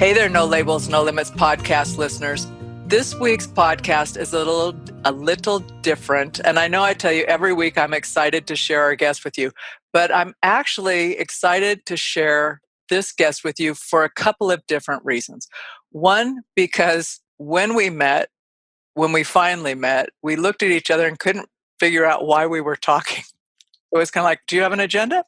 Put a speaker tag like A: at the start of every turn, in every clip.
A: Hey there, No Labels, No Limits podcast listeners. This week's podcast is a little different. And I know I tell you every week I'm excited to share our guest with you, but I'm actually excited to share this guest with you for a couple of different reasons. One, because when we finally met, we looked at each other and couldn't figure out why we were talking. It was kind of like, do you have an agenda?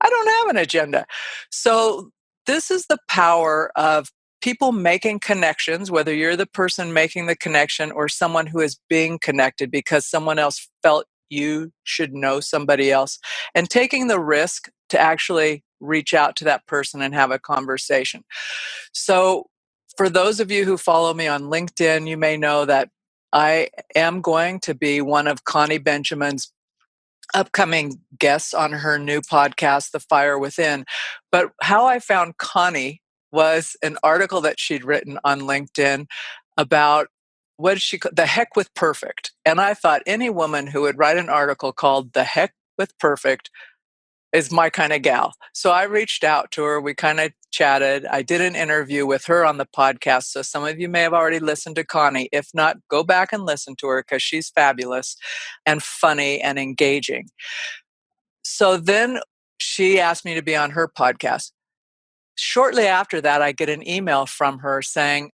A: I don't have an agenda. So this is the power of people making connections, whether you're the person making the connection or someone who is being connected because someone else felt you should know somebody else, and taking the risk to actually reach out to that person and have a conversation. So for those of you who follow me on LinkedIn, you may know that I am going to be one of Connie Benjamin's upcoming guests on her new podcast, The Fire Within. But how I found Connie was an article that she'd written on LinkedIn about what did she call the heck with perfect. And I thought any woman who would write an article called The Heck with Perfect is my kind of gal. So I reached out to her. We kind of chatted. I did an interview with her on the podcast. So some of you may have already listened to Connie. If not, go back and listen to her because she's fabulous and funny and engaging. So then she asked me to be on her podcast. Shortly after that, I get an email from her saying,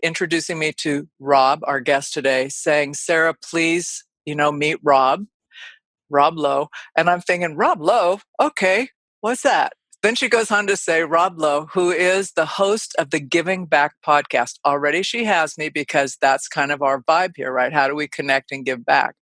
A: introducing me to Rob, our guest today, saying, Sarah, please, meet Rob Lowe. And I'm thinking, Rob Lowe? Okay, what's that? Then she goes on to say, Rob Lowe, who is the host of the Giving Back podcast. Already she has me because that's kind of our vibe here, right? How do we connect and give back?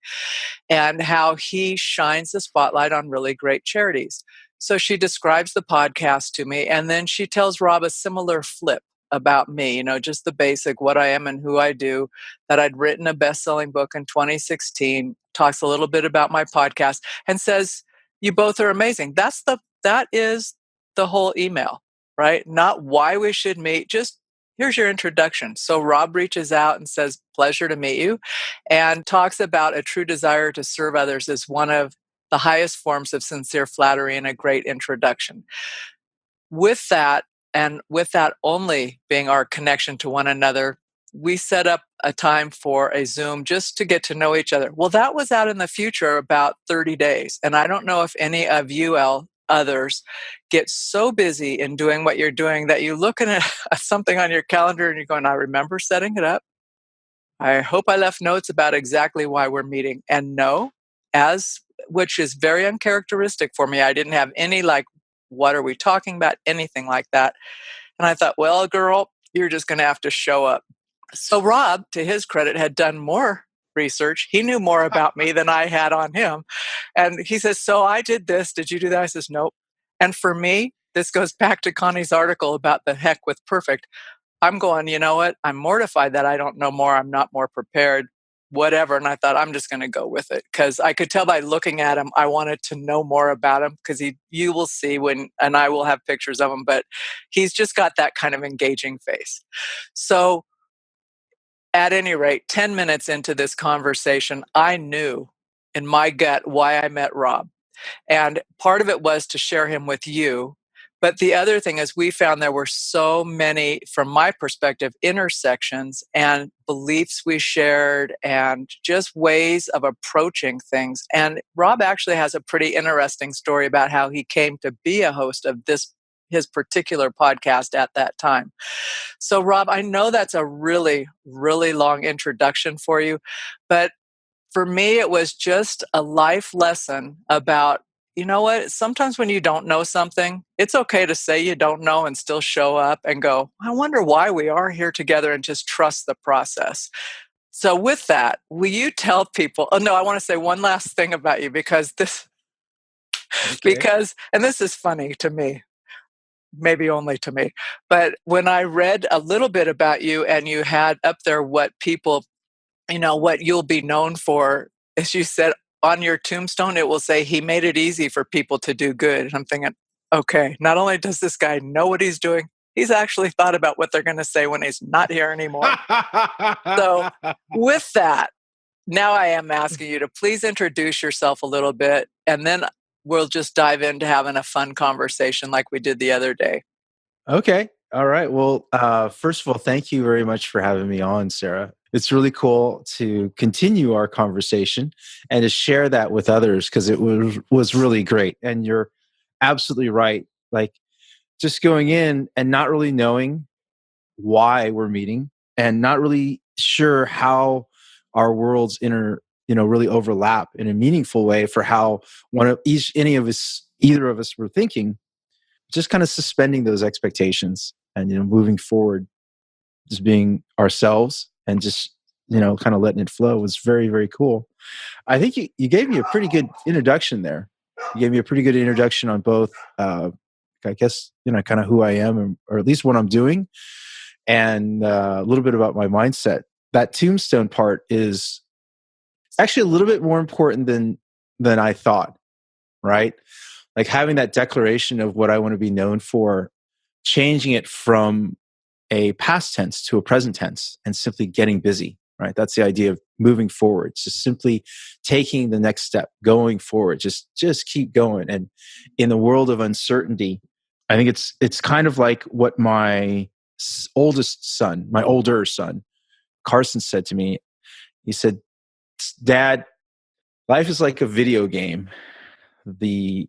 A: And how he shines the spotlight on really great charities. So she describes the podcast to me, and then she tells Rob a similar flip about me, just the basic, what I am and who I do, that I'd written a best-selling book in 2016, talks a little bit about my podcast, and says, you both are amazing. That is the whole email, right? Not why we should meet, just here's your introduction. So Rob reaches out and says, pleasure to meet you, and talks about a true desire to serve others as one of the highest forms of sincere flattery and a great introduction. With that, and with that only being our connection to one another, we set up a time for a Zoom just to get to know each other. Well, that was out in the future about 30 days. And I don't know if any of you others get so busy in doing what you're doing that you look at something on your calendar and you're going, I remember setting it up. I hope I left notes about exactly why we're meeting. And no, which is very uncharacteristic for me, I didn't have any what are we talking about? Anything like that. And I thought, well, girl, you're just going to have to show up. So Rob, to his credit, had done more research. He knew more about me than I had on him. And he says, so I did this. Did you do that? I says, nope. And for me, this goes back to Connie's article about the heck with perfect. I'm going, you know what? I'm mortified that I don't know more. I'm not more prepared, whatever. And I thought, I'm just going to go with it because I could tell by looking at him, I wanted to know more about him because you will see and I will have pictures of him, but he's just got that kind of engaging face. So at any rate, 10 minutes into this conversation, I knew in my gut why I met Rob. And part of it was to share him with you. But the other thing is we found there were so many, from my perspective, intersections and beliefs we shared and just ways of approaching things. And Rob actually has a pretty interesting story about how he came to be a host of his particular podcast at that time. So Rob, I know that's a really, really long introduction for you, but for me, it was just a life lesson about, you know what, sometimes when you don't know something, it's okay to say you don't know and still show up and go, I wonder why we are here together, and just trust the process. So with that, will you tell people, oh no, I want to say one last thing about you because and this is funny to me, maybe only to me, but when I read a little bit about you and you had up there what people, what you'll be known for, as you said, on your tombstone, it will say he made it easy for people to do good. And I'm thinking, okay, not only does this guy know what he's doing, he's actually thought about what they're going to say when he's not here anymore. So with that, now I am asking you to please introduce yourself a little bit, and then we'll just dive into having a fun conversation like we did the other day.
B: Okay. All right. Well, first of all, thank you very much for having me on, Sarah. It's really cool to continue our conversation and to share that with others because it was really great. And you're absolutely right. Like just going in and not really knowing why we're meeting and not really sure how our worlds really overlap in a meaningful way for how either of us were thinking, just kind of suspending those expectations and moving forward, just being ourselves and just kind of letting it flow was very, very cool. I think you gave me a pretty good introduction there. You gave me a pretty good introduction on both I guess kind of who I am, or at least what I'm doing, and a little bit about my mindset. That tombstone part is actually a little bit more important than I thought, right? Like having that declaration of what I want to be known for, changing it from a past tense to a present tense and simply getting busy, right? That's the idea of moving forward, just simply taking the next step, going forward, just keep going. And in the world of uncertainty, I think it's kind of like what my older son, Carson, said to me. He said, "Dad, life is like a video game. The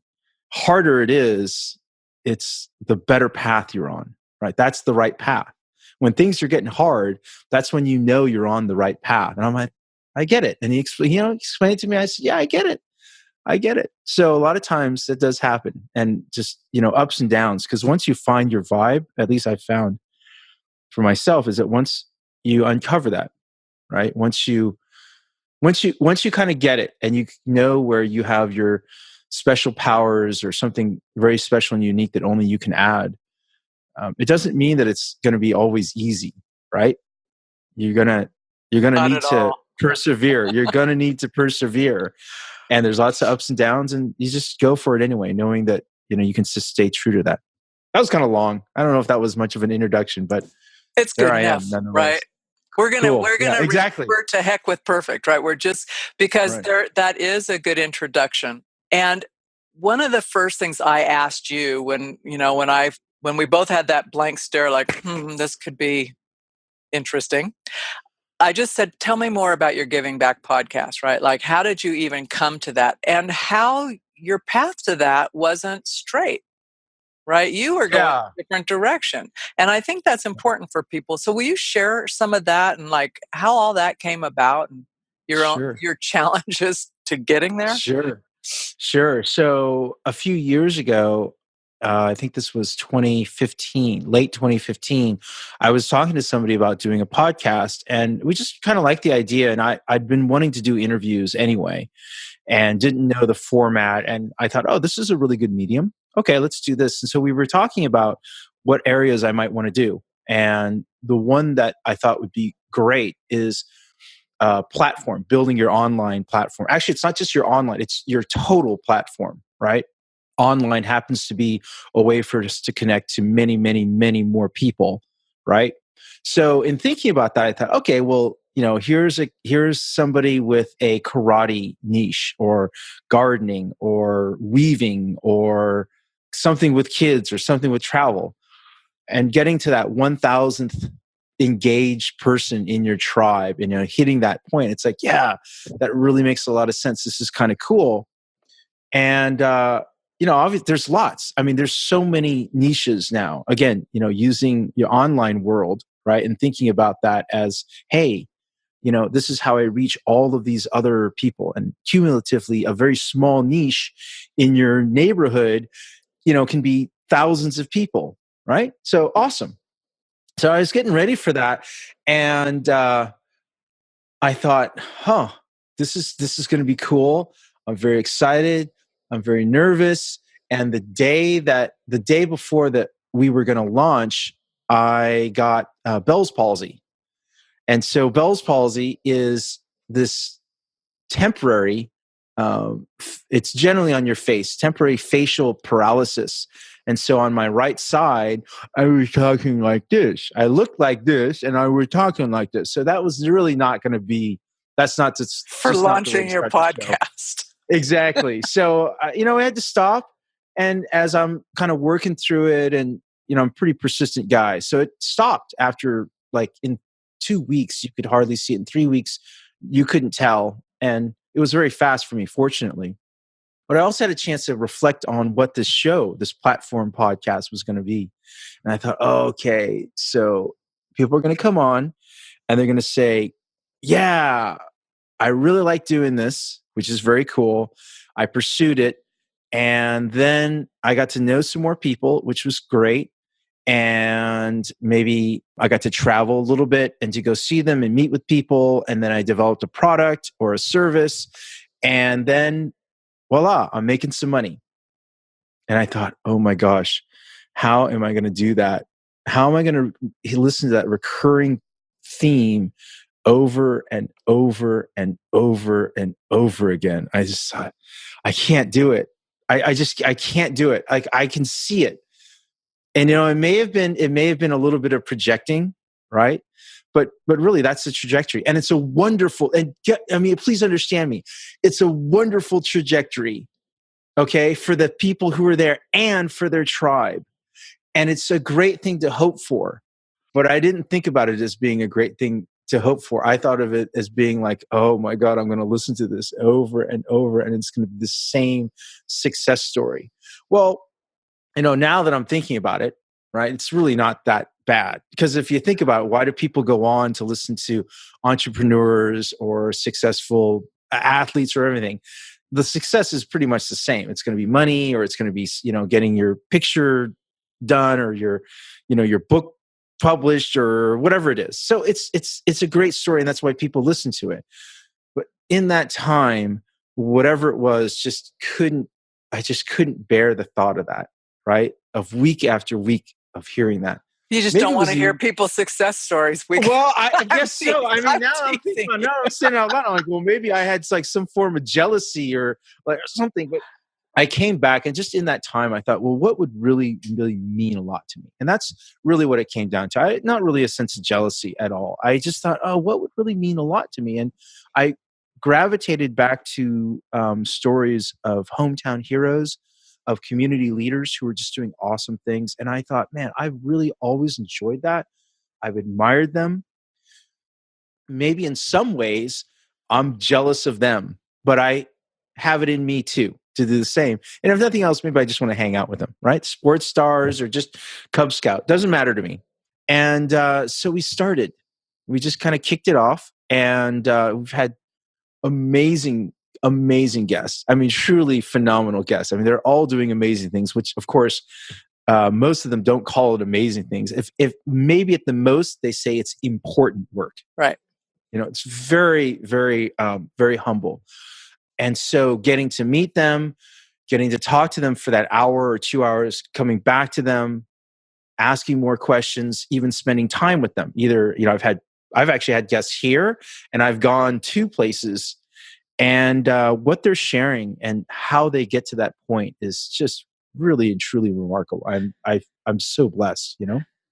B: harder it is, it's the better path you're on, right? That's the right path. When things are getting hard, that's when you know you're on the right path." And I'm like, I get it. And he explained it to me. I said, yeah, I get it. I get it. So a lot of times that does happen, and just, ups and downs. Because once you find your vibe, at least I've found for myself, is that once you uncover that, right? Once you kind of get it and you know where you have your special powers or something very special and unique that only you can add, it doesn't mean that it's going to be always easy, right? You're gonna
A: Not
B: need
A: at
B: to
A: all.
B: persevere. You're gonna need to persevere, and there's lots of ups and downs, and you just go for it anyway, knowing that you can just stay true to that. That was kind of long. I don't know if that was much of an introduction, but
A: It's
B: there
A: good
B: I am,
A: enough, right?
B: nonetheless.
A: We're gonna
B: Cool.
A: we're
B: Yeah.
A: gonna
B: Exactly.
A: refer to heck with perfect, right? We're just because
B: Right.
A: that is a good introduction. And one of the first things I asked you when we both had that blank stare, like, this could be interesting. I just said, tell me more about your Giving Back podcast, right? Like, how did you even come to that? And how your path to that wasn't straight, right? You were going
B: Yeah.
A: a different direction. And I think that's important for people. So will you share some of that and like how all that came about and
B: Sure.
A: your challenges to getting there?
B: Sure. Sure. So a few years ago, I think this was 2015, late 2015, I was talking to somebody about doing a podcast, and we just kind of liked the idea. And I'd been wanting to do interviews anyway and didn't know the format. And I thought, oh, this is a really good medium. Okay, let's do this. And so we were talking about what areas I might want to do. And the one that I thought would be great is platform, building your online platform. Actually, it's not just your online, it's your total platform, right? Online happens to be a way for us to connect to many, many, many more people, right? So in thinking about that, I thought, okay, well, here's somebody with a karate niche or gardening or weaving or something with kids or something with travel, and getting to that 1000th engaged person in your tribe and hitting that point. It's like, yeah, that really makes a lot of sense. This is kind of cool. And obviously there's lots. I mean, there's so many niches now. Again, using your online world, right? And thinking about that as, hey, this is how I reach all of these other people. And cumulatively, a very small niche in your neighborhood, can be thousands of people, right? So awesome. So I was getting ready for that, and I thought, this is going to be cool. I'm very excited. I'm very nervous. And the day before that we were going to launch, I got Bell's palsy. And so Bell's palsy is this temporary, it's generally on your face, temporary facial paralysis. And so on my right side, I was talking like this. I looked like this, and I was talking like this. So that was really not going to be, that's not
A: For
B: just not the way
A: launching
B: to
A: your
B: start the show.
A: podcast.
B: Exactly. So, I had to stop. And as I'm kind of working through it and, I'm a pretty persistent guy. So it stopped after like in 2 weeks, you could hardly see it. In 3 weeks, you couldn't tell. And it was very fast for me, fortunately. But I also had a chance to reflect on what this show, this platform podcast was going to be. And I thought, oh, okay, so people are going to come on and they're going to say, yeah, I really like doing this, which is very cool. I pursued it. And then I got to know some more people, which was great. And maybe I got to travel a little bit and to go see them and meet with people. And then I developed a product or a service. And then voila, I'm making some money. And I thought, oh my gosh, how am I going to do that? How am I going to listen to that recurring theme over and over and over and over again? I just thought, I can't do it. I can't do it. Like I can see it. And it may have been a little bit of projecting, right? But really that's the trajectory. And it's a wonderful, please understand me. It's a wonderful trajectory, okay, for the people who are there and for their tribe. And it's a great thing to hope for. But I didn't think about it as being a great thing to hope for. I thought of it as being like, oh my God, I'm going to listen to this over and over, and it's going to be the same success story. Well, now that I'm thinking about it, right, it's really not that bad. Because if you think about it, why do people go on to listen to entrepreneurs or successful athletes or everything? The success is pretty much the same. It's going to be money, or it's going to be, getting your picture done, or your book published, or whatever it is. So it's a great story, and that's why people listen to it. But in that time, whatever it was, I just couldn't bear the thought of that, right? Of week after week of hearing that.
A: You just don't want to hear people's success stories.
B: Well, I guess so. I mean, now I'm thinking about, now I'm saying out loud, I'm like, well, maybe I had like some form of jealousy or something. But I came back, and just in that time, I thought, well, what would really, really mean a lot to me? And that's really what it came down to. Not really a sense of jealousy at all. I just thought, oh, what would really mean a lot to me? And I gravitated back to stories of hometown heroes, of community leaders who were just doing awesome things. And I thought, man, I've really always enjoyed that. I've admired them. Maybe in some ways, I'm jealous of them, but I have it in me too to do the same. And if nothing else, maybe I just want to hang out with them, right? Sports stars or just Cub Scout, doesn't matter to me. And so we started. We just kind of kicked it off, and we've had amazing guests. I mean, truly phenomenal guests. I mean, they're all doing amazing things, which of course, most of them don't call it amazing things. If maybe at the most they say it's important work.
A: Right.
B: It's very, very, very humble. And so getting to meet them, getting to talk to them for that hour or 2 hours, coming back to them, asking more questions, even spending time with them. Either, I've actually had guests here, and I've gone to places, and what they're sharing and how they get to that point is just really and truly remarkable. I'm so blessed,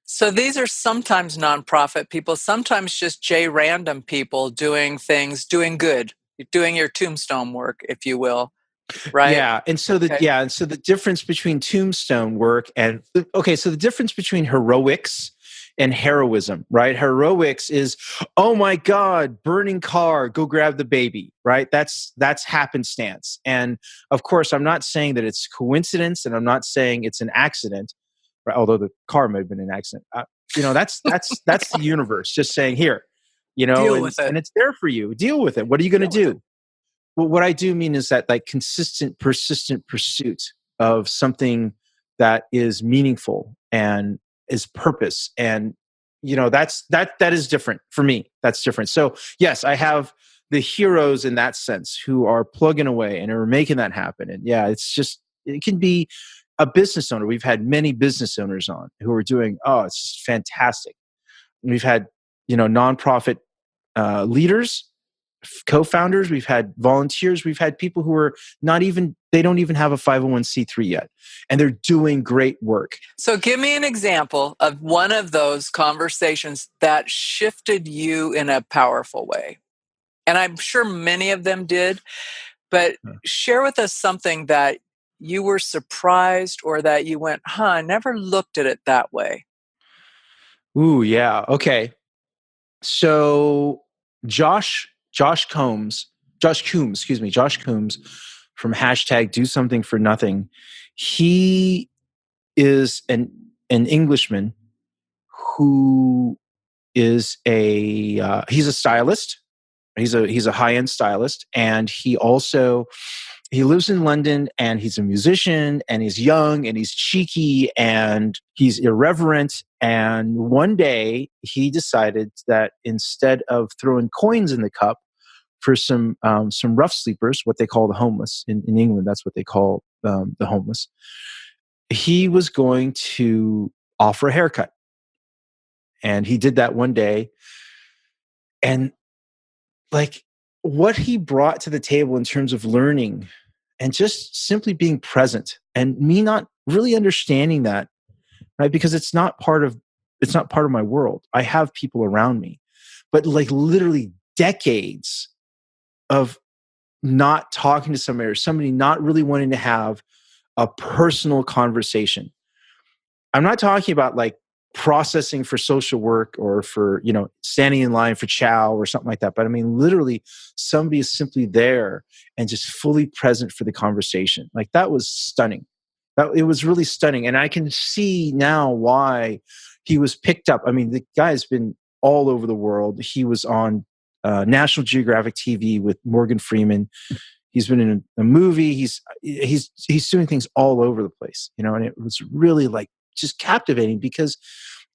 A: So these are sometimes nonprofit people, sometimes just random people doing things, doing good, doing your tombstone work, if you will, right?
B: Yeah, and so the difference between tombstone work and so the difference between heroics and heroism, right? Heroics is, oh my God, burning car, go grab the baby, right? That's happenstance. And of course, I'm not saying that it's coincidence, and I'm not saying it's an accident, right? Although the car may have been an accident. That's the universe just saying, here,
A: Deal with it.
B: And it's there for you. Deal with it. What are you going to do? Well, what I do mean is that like consistent, persistent pursuit of something that is meaningful and is purpose. And, that is different for me. That's different. So yes, I have the heroes in that sense who are plugging away and are making that happen. And yeah, it can be a business owner. We've had many business owners on who are doing, it's just fantastic. And we've had, nonprofit leaders, co-founders, we've had volunteers, we've had people who are they don't even have a 501c3 yet, and they're doing great work.
A: So give me an example of one of those conversations that shifted you in a powerful way. And I'm sure many of them did, but share with us something that you were surprised or that you went, huh, I never looked at it that way?
B: Ooh, yeah. Okay. So Josh Combs, Josh Coombs from hashtag Do Something for Nothing. He is an Englishman who is he's a stylist. He's a high end stylist, and he lives in London, and he's a musician, and he's young, and he's cheeky, and he's irreverent. And one day he decided that instead of throwing coins in the cup for some rough sleepers, what they call the homeless in England, that's what they call the homeless, he was going to offer a haircut. And he did that one day. And like what he brought to the table in terms of learning and just simply being present, and me not really understanding that, right? Because it's not part of my world. I have people around me, but like literally decades of not talking to somebody, or somebody not really wanting to have a personal conversation. I'm not talking about like processing for social work or for, standing in line for chow or something like that. But I mean, literally somebody is simply there and just fully present for the conversation. Like that was stunning. It was really stunning. And I can see now why he was picked up. I mean, the guy's been all over the world. He was on National Geographic TV with Morgan Freeman. He's been in a movie. He's doing things all over the place, and it was really like just captivating because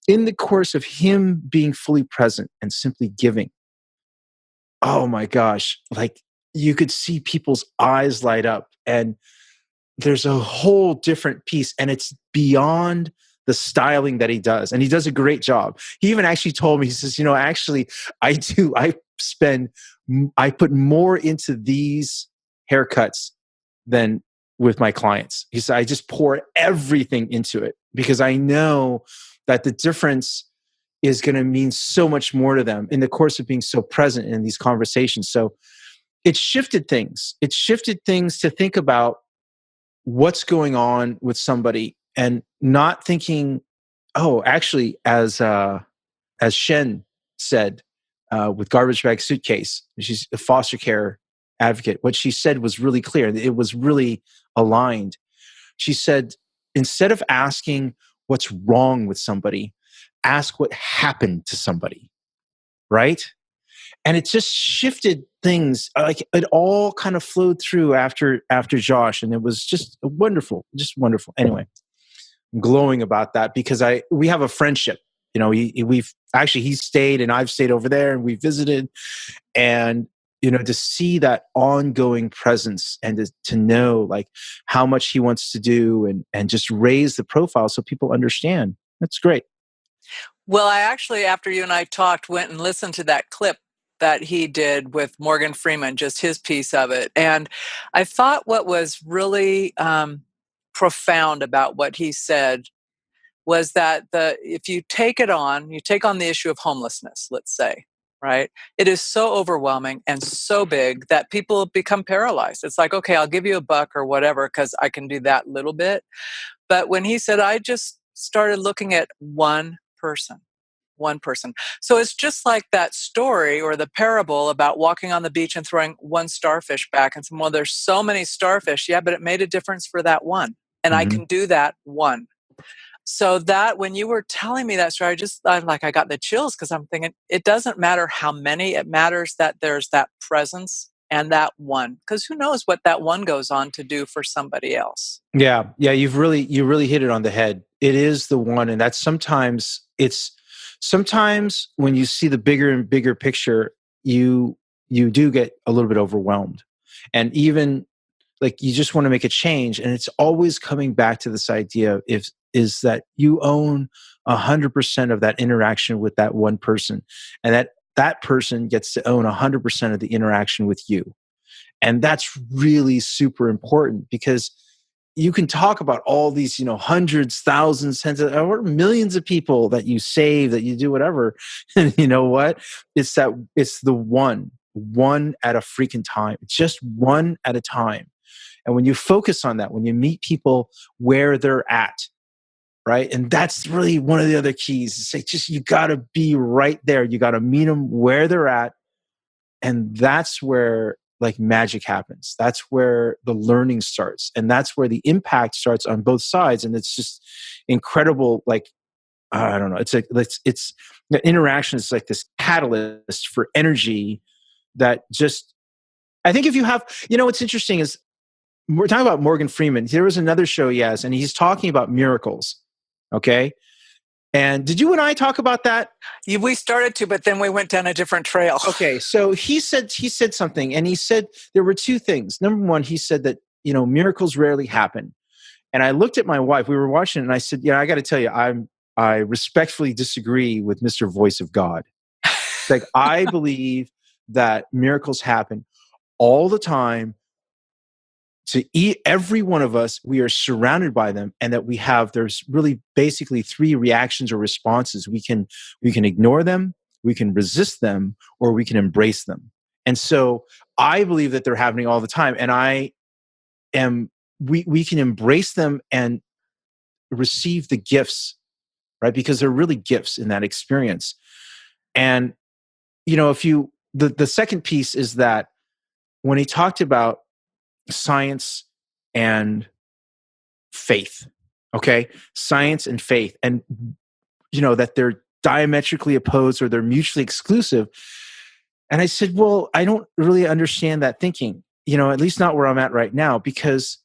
B: in the course of him being fully present and simply giving, oh my gosh, like you could see people's eyes light up, and there's a whole different piece, and it's beyond the styling that he does. And he does a great job. He even actually told me, he says, actually I put more into these haircuts than with my clients. He said, I just pour everything into it because I know that the difference is going to mean so much more to them in the course of being so present in these conversations. So it shifted things. It shifted things to think about what's going on with somebody and not thinking, oh, actually, as Shen said with Garbage Bag Suitcase, she's a foster care advocate. What she said was really clear. It was really aligned. She said, instead of asking what's wrong with somebody, ask what happened to somebody, right? And it just shifted things. Like it all kind of flowed through after Josh, and it was just wonderful. Anyway, I'm glowing about that because we have a friendship. He stayed and I've stayed over there and we visited, and to see that ongoing presence and to know like how much he wants to do and just raise the profile so people understand. That's great.
A: Well, I actually, after you and I talked, went and listened to that clip that he did with Morgan Freeman, just his piece of it. And I thought what was really profound about what he said was that if you take on the issue of homelessness, let's say, right? It is so overwhelming and so big that people become paralyzed. It's like, okay, I'll give you a buck or whatever because I can do that little bit. But when he said, I just started looking at one person. So it's just like that story or the parable about walking on the beach and throwing one starfish back and saying, well, there's so many starfish. Yeah, but it made a difference for that one. And I
B: Mm-hmm.
A: can do that one. So that when you were telling me that story, I got the chills because I'm thinking it doesn't matter how many, it matters that there's that presence and that one. Because who knows what that one goes on to do for somebody else.
B: Yeah, you really hit it on the head. It is the one, and that's sometimes when you see the bigger and bigger picture, you do get a little bit overwhelmed, and even like you just want to make a change, and it's always coming back to this idea is that you own 100% of that interaction with that one person, and that person gets to own 100% of the interaction with you. And that's really super important because you can talk about all these, hundreds, thousands, tens of, or millions of people that you save, that you do whatever. And you know what? It's the one at a freaking time. It's just one at a time. And when you focus on that, when you meet people where they're at, right? And that's really one of the other keys. It's like, just, you got to be right there. You got to meet them where they're at. And that's where like magic happens. That's where the learning starts. And that's where the impact starts on both sides. And it's just incredible. Like, I don't know. It's like, it's the interaction is like this catalyst for energy that just, I think if you have, what's interesting is we're talking about Morgan Freeman. There was another show he has, and he's talking about miracles. Okay. And did you and I talk about that?
A: We started to, but then we went down a different trail.
B: Okay. So he said something, and he said there were two things. Number one, he said that, miracles rarely happen. And I looked at my wife, we were watching it, and I said, I got to tell you, I respectfully disagree with Mr. Voice of God. Like, I believe that miracles happen all the time. To every one of us, we are surrounded by them, and that there's really basically three reactions or responses. We can ignore them, we can resist them, or we can embrace them. And so I believe that they're happening all the time. And we can embrace them and receive the gifts, right? Because they're really gifts in that experience. And, the second piece is that when he talked about science and faith, okay? Science and faith, and that they're diametrically opposed or they're mutually exclusive. And I said, well, I don't really understand that thinking, at least not where I'm at right now, because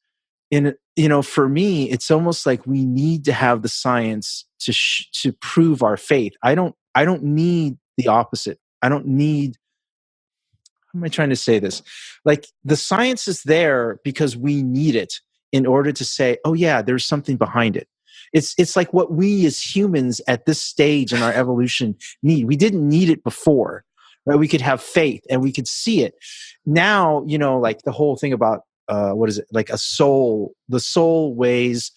B: for me, it's almost like we need to have the science to prove our faith. I don't need the opposite. I don't need, how am I trying to say this? Like, the science is there because we need it in order to say, oh yeah, there's something behind it. It's like what we as humans at this stage in our evolution need. We didn't need it before, right? We could have faith and we could see it. Now, like the whole thing about, what is it? Like the soul weighs,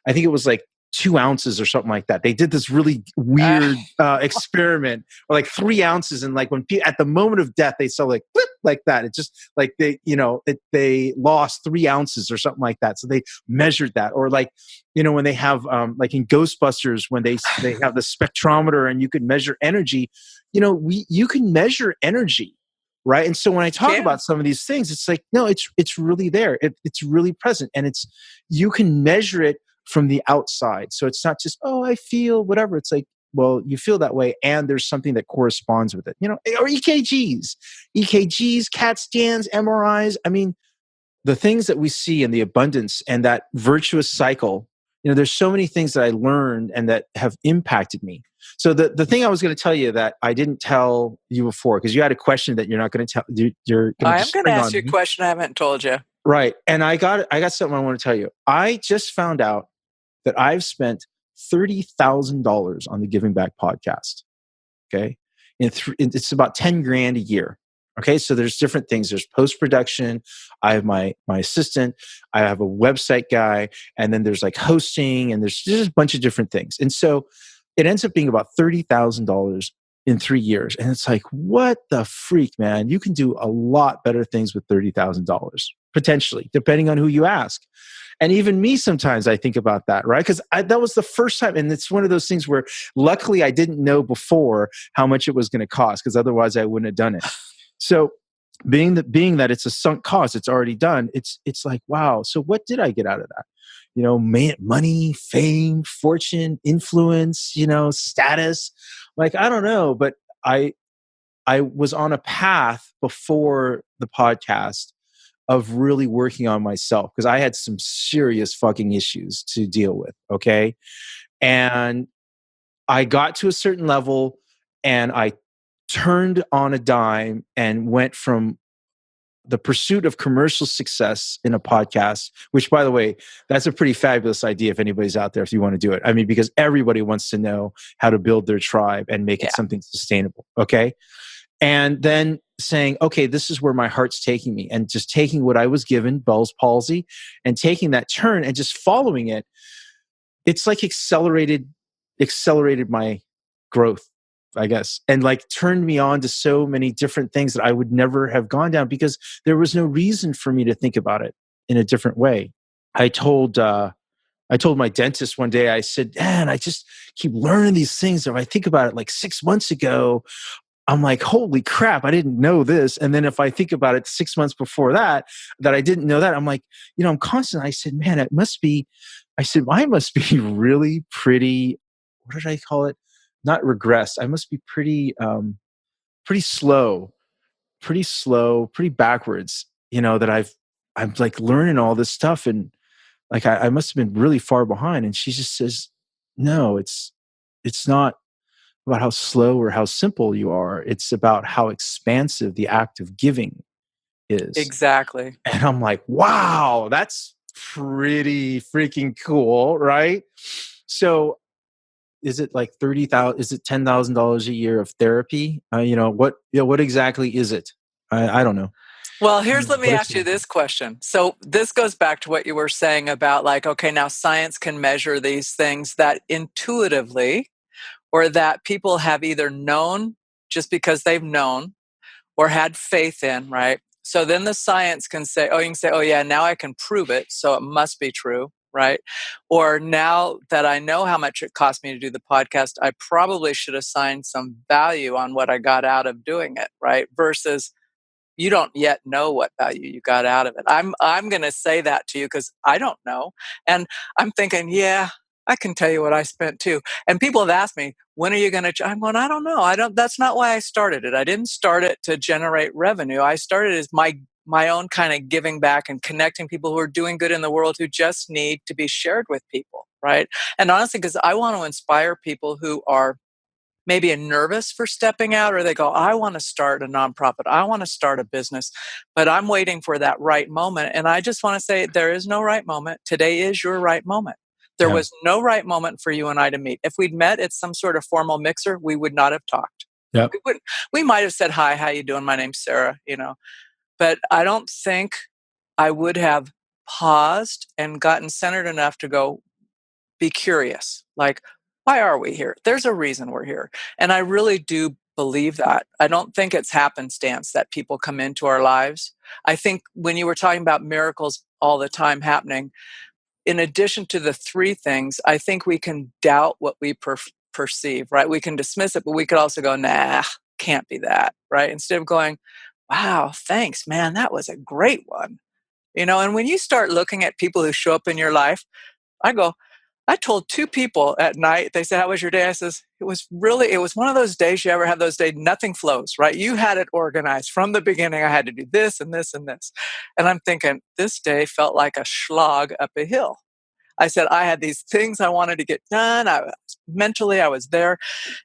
B: I think it was like 2 ounces or something like that. They did this really weird experiment, or like 3 ounces. And like at the moment of death, they saw like, flip, like that. It just like they lost 3 ounces or something like that. So they measured that. Or like, when they have, like in Ghostbusters, when they have the spectrometer and you can measure energy, you can measure energy. Right. And so when I talk about some of these things, it's like, no, it's really there. It's really present, and you can measure it from the outside. So it's not just, oh, I feel whatever. It's like, well, you feel that way, and there's something that corresponds with it, or EKGs, CAT scans, MRIs. I mean, the things that we see in the abundance and that virtuous cycle, there's so many things that I learned and that have impacted me. So the thing I was going to tell you that I didn't tell you before, because you had a question that you're not going to tell.
A: I am going to ask you a question I haven't told you.
B: Right. And I got something I want to tell you. I just found out that I've spent $30,000 on the Giving Back podcast. Okay. It's about 10 grand a year. Okay. So there's different things. There's post-production. I have my assistant. I have a website guy. And then there's like hosting, and there's just a bunch of different things. And so it ends up being about $30,000 in 3 years. And it's like, what the freak, man? You can do a lot better things with $30,000, potentially, depending on who you ask. And even me, sometimes I think about that, right? Because that was the first time. And it's one of those things where luckily I didn't know before how much it was going to cost, because otherwise I wouldn't have done it. So being that it's a sunk cost, it's already done. It's like, wow. So what did I get out of that? Money, fame, fortune, influence, status. Like, I don't know, but I was on a path before the podcast of really working on myself, because I had some serious fucking issues to deal with. Okay. And I got to a certain level, and I turned on a dime and went from the pursuit of commercial success in a podcast, which, by the way, that's a pretty fabulous idea if anybody's out there, if you want to do it. I mean, because everybody wants to know how to build their tribe and make it something sustainable. Okay. And then saying, okay, this is where my heart's taking me, and just taking what I was given, Bell's palsy, and taking that turn and just following it. It's like accelerated my growth, I guess, and like turned me on to so many different things that I would never have gone down, because there was no reason for me to think about it. in a different way. I told my dentist one day, I said, man, I just keep learning these things. If I think about it, like 6 months ago, I'm like, holy crap, I didn't know this. And then if I think about it 6 months before that, that I didn't know that, I'm like, I'm constantly, I said, man, I must be really pretty, what did I call it? Not regressed. I must be pretty slow, pretty backwards, that I'm like learning all this stuff. And like, I must have been really far behind. And she just says, no, it's not about how slow or how simple you are. It's about how expansive the act of giving is.
A: Exactly.
B: And I'm like, wow, that's pretty freaking cool, right? So is it like 30,000, is it $10,000 a year of therapy? What exactly is it? I don't know.
A: Well, let me
B: What
A: ask you
B: exactly?
A: this question. So this goes back to what you were saying about like, okay, now science can measure these things that intuitively, or that people have either known just because they've known or had faith in, right? So then the science can say, oh, you can say, oh yeah, now I can prove it, so it must be true, right? Or now that I know how much it cost me to do the podcast, I probably should assign some value on what I got out of doing it, right? Versus you don't yet know what value you got out of it. I'm going to say that to you because I don't know, and I'm thinking, yeah, I can tell you what I spent too. And people have asked me, when are you going to? I'm going, I don't know. I don't. That's not why I started it. I didn't start it to generate revenue. I started as my own kind of giving back and connecting people who are doing good in the world who just need to be shared with people, right? And honestly, because I want to inspire people who are maybe nervous for stepping out, or they go, I want to start a nonprofit, I want to start a business, but I'm waiting for that right moment. And I just want to say, there is no right moment. Today is your right moment. There
B: Yeah.
A: was no right moment for you and I to meet. If we'd met at some sort of formal mixer, we would not have talked.
B: Yep.
A: We might have said, hi, how you doing, my name's Sarah, but I don't think I would have paused and gotten centered enough to go, be curious. Like, why are we here? There's a reason we're here. And I really do believe that. I don't think it's happenstance that people come into our lives. I think when you were talking about miracles all the time happening, in addition to the three things, I think we can doubt what we perceive, right? We can dismiss it, but we could also go, nah, can't be that, right? Instead of going, wow, thanks, man, that was a great one. And when you start looking at people who show up in your life, I go, I told two people at night, they said, how was your day? I says, it was one of those days, you ever have those days, nothing flows, right? You had it organized from the beginning. I had to do this and this and this. And I'm thinking, this day felt like a slog up a hill. I said, I had these things I wanted to get done. Mentally, I was there.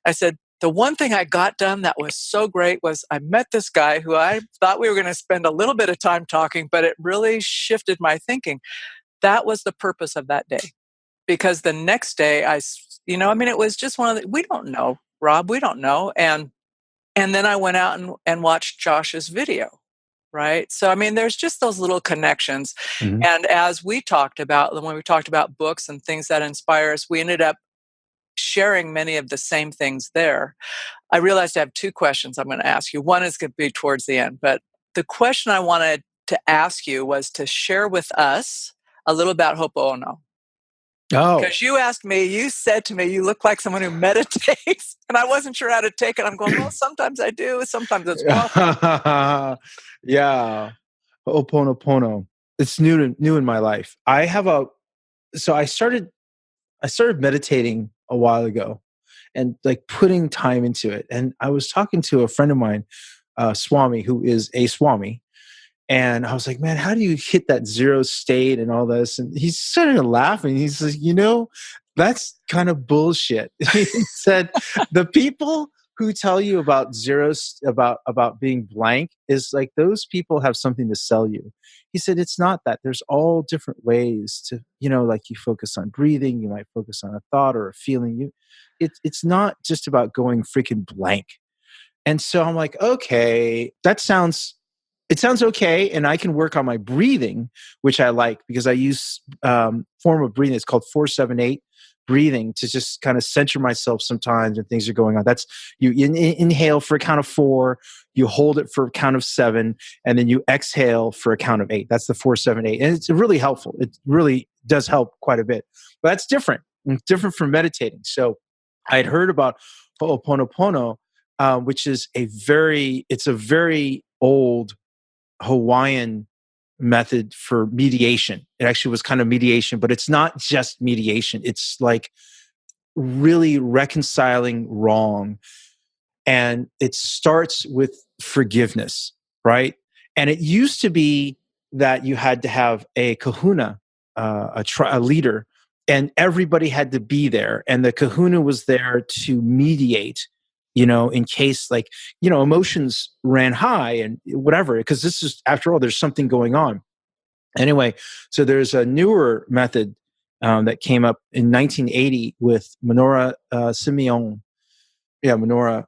A: I said, the one thing I got done that was so great was I met this guy who I thought we were going to spend a little bit of time talking, but it really shifted my thinking. That was the purpose of that day. Because the next day it was just one of the, we don't know, Rob, we don't know. And then I went out and watched Josh's video, right? So, there's just those little connections.
B: Mhm.
A: And as we talked about, when we talked about books and things that inspire us, we ended up sharing many of the same things there. I realized I have two questions I'm going to ask you. One is going to be towards the end, but the question I wanted to ask you was to share with us a little about Ho'oponopono.
B: Oh.
A: Because you said to me, you look like someone who meditates, and I wasn't sure how to take it. I'm going, well, sometimes I do, sometimes it's waffle.
B: Yeah. Ho'oponopono. It's new in my life. I started meditating a while ago and like putting time into it. And I was talking to a friend of mine, Swami, who is a Swami. And I was like, man, how do you hit that zero state and all this? And he started laughing. He's like, that's kind of bullshit. He said, the people who tell you about about being blank is like those people have something to sell you. He said, it's not that. There's all different ways to, like you focus on breathing, you might focus on a thought or a feeling. It's not just about going freaking blank. And so I'm like, okay, it sounds okay. And I can work on my breathing, which I like because I use form of breathing. It's called 478 breathing to just kind of center myself sometimes when things are going on. That's you inhale for a count of 4, you hold it for a count of 7, and then you exhale for a count of 8. That's the 4, 7, 8. And it's really helpful. It really does help quite a bit. But that's different. It's different from meditating. So I'd heard about Ho'oponopono, which is it's a very old Hawaiian method for mediation. It actually was kind of mediation, but it's not just mediation. It's like really reconciling wrong. And it starts with forgiveness, right? And it used to be that you had to have a kahuna, a leader, and everybody had to be there. And the kahuna was there to mediate, in case emotions ran high and whatever, because this is, after all, there's something going on. Anyway, so there's a newer method that came up in 1980 with Manohara Simeon. Yeah, Manohara,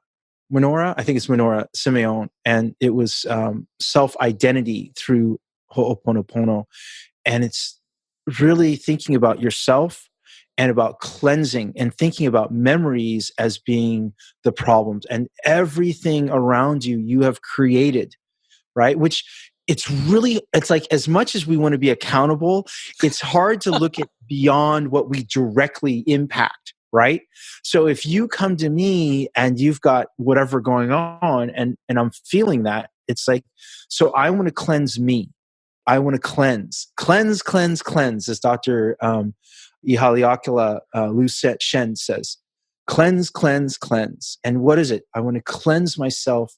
B: I think it's Manohara Simeon. And it was self-identity through Ho'oponopono. And it's really thinking about yourself and about cleansing and thinking about memories as being the problems, and everything around you you have created, right? Which it's like, as much as we want to be accountable, it's hard to look at beyond what we directly impact, right? So if you come to me and you've got whatever going on, and I'm feeling that, it's like, so I want to cleanse me. I want to cleanse, as Dr. Ihaliakala Lu Shen says. Cleanse. And what is it? I want to cleanse myself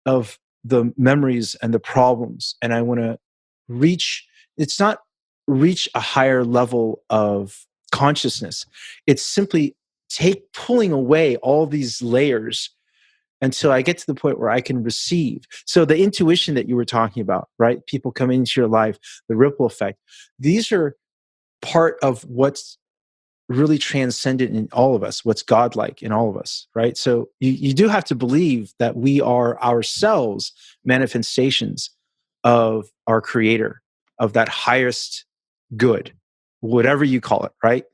B: of the memories and the problems. And I want to it's not reach a higher level of consciousness. It's simply pulling away all these layers until I get to the point where I can receive. So the intuition that you were talking about, right? People come into your life, the ripple effect. These are part of what's really transcendent in all of us, what's godlike in all of us, right? So you do have to believe that we are ourselves manifestations of our creator, of that highest good, whatever you call it, right?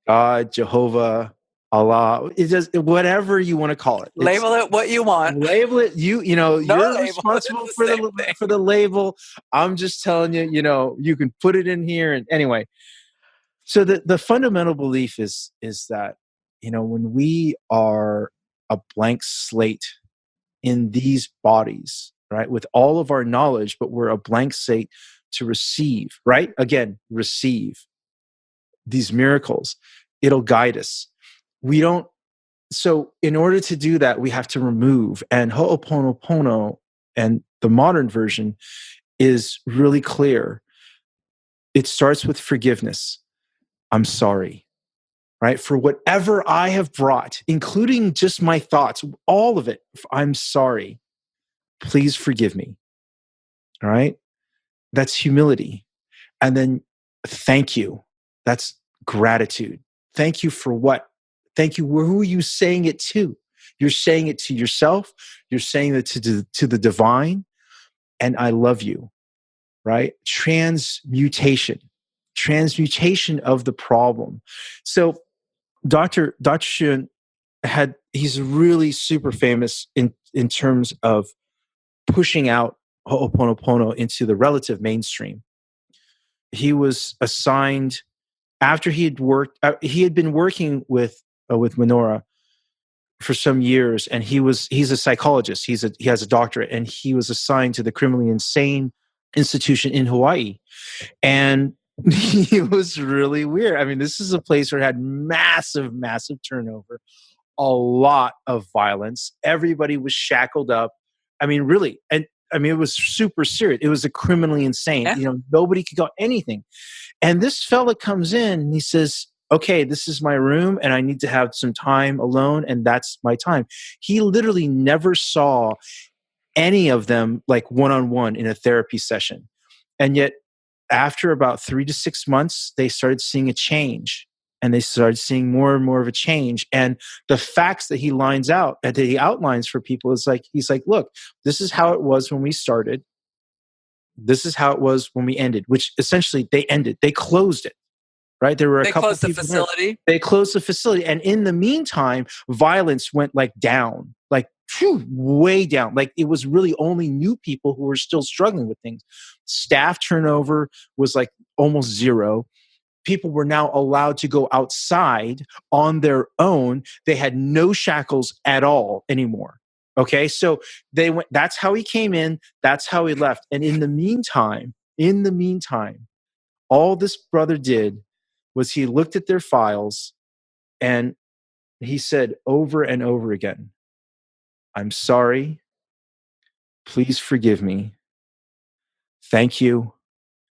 B: God, Jehovah, Allah, whatever you want to call it.
A: Label it what you want.
B: Label it. You're
A: label.
B: responsible for the label. I'm just telling you, you can put it in here. And anyway, so the fundamental belief is that, when we are a blank slate in these bodies, right, with all of our knowledge, but we're a blank slate to receive, right? Again, receive these miracles. It'll guide us. So in order to do that, we have to remove. And Ho'oponopono, and the modern version, is really clear. It starts with forgiveness. I'm sorry, right? For whatever I have brought, including just my thoughts, all of it. I'm sorry. Please forgive me. All right? That's humility. And then thank you. That's gratitude. Thank you for what? Thank you. Who are you saying it to? You're saying it to yourself. You're saying it to the divine. And I love you, right? Transmutation of the problem. So Dr. Shun he's really super famous in terms of pushing out Ho'oponopono into the relative mainstream. He was assigned, after he had been working with Manohara for some years, and he's a psychologist. He has a doctorate, and he was assigned to the criminally insane institution in Hawaii. And he was really weird. I mean, this is a place where it had massive turnover, a lot of violence. Everybody was shackled up. I mean, really. And I mean, it was super serious. It was a criminally insane.
A: Yeah.
B: Nobody could go anything. And this fella comes in and he says, okay, this is my room and I need to have some time alone. And that's my time. He literally never saw any of them like one-on-one in a therapy session. And yet after about 3 to 6 months, they started seeing a change, and they started seeing more and more of a change. And the facts that he outlines for people is like, he's like, look, this is how it was when we started. This is how it was when we ended, which essentially they closed it. right? There were a
A: They
B: couple
A: closed the
B: people there.
A: facility.
B: They closed the facility. And in the meantime, violence went like down, like way down. Like it was really only new people who were still struggling with things. Staff turnover was like almost zero. People were now allowed to go outside on their own. They had no shackles at all anymore. Okay. So they went, that's how he came in. That's how he left. And in the meantime, all this brother did was he looked at their files and he said over and over again, I'm sorry. Please forgive me. Thank you.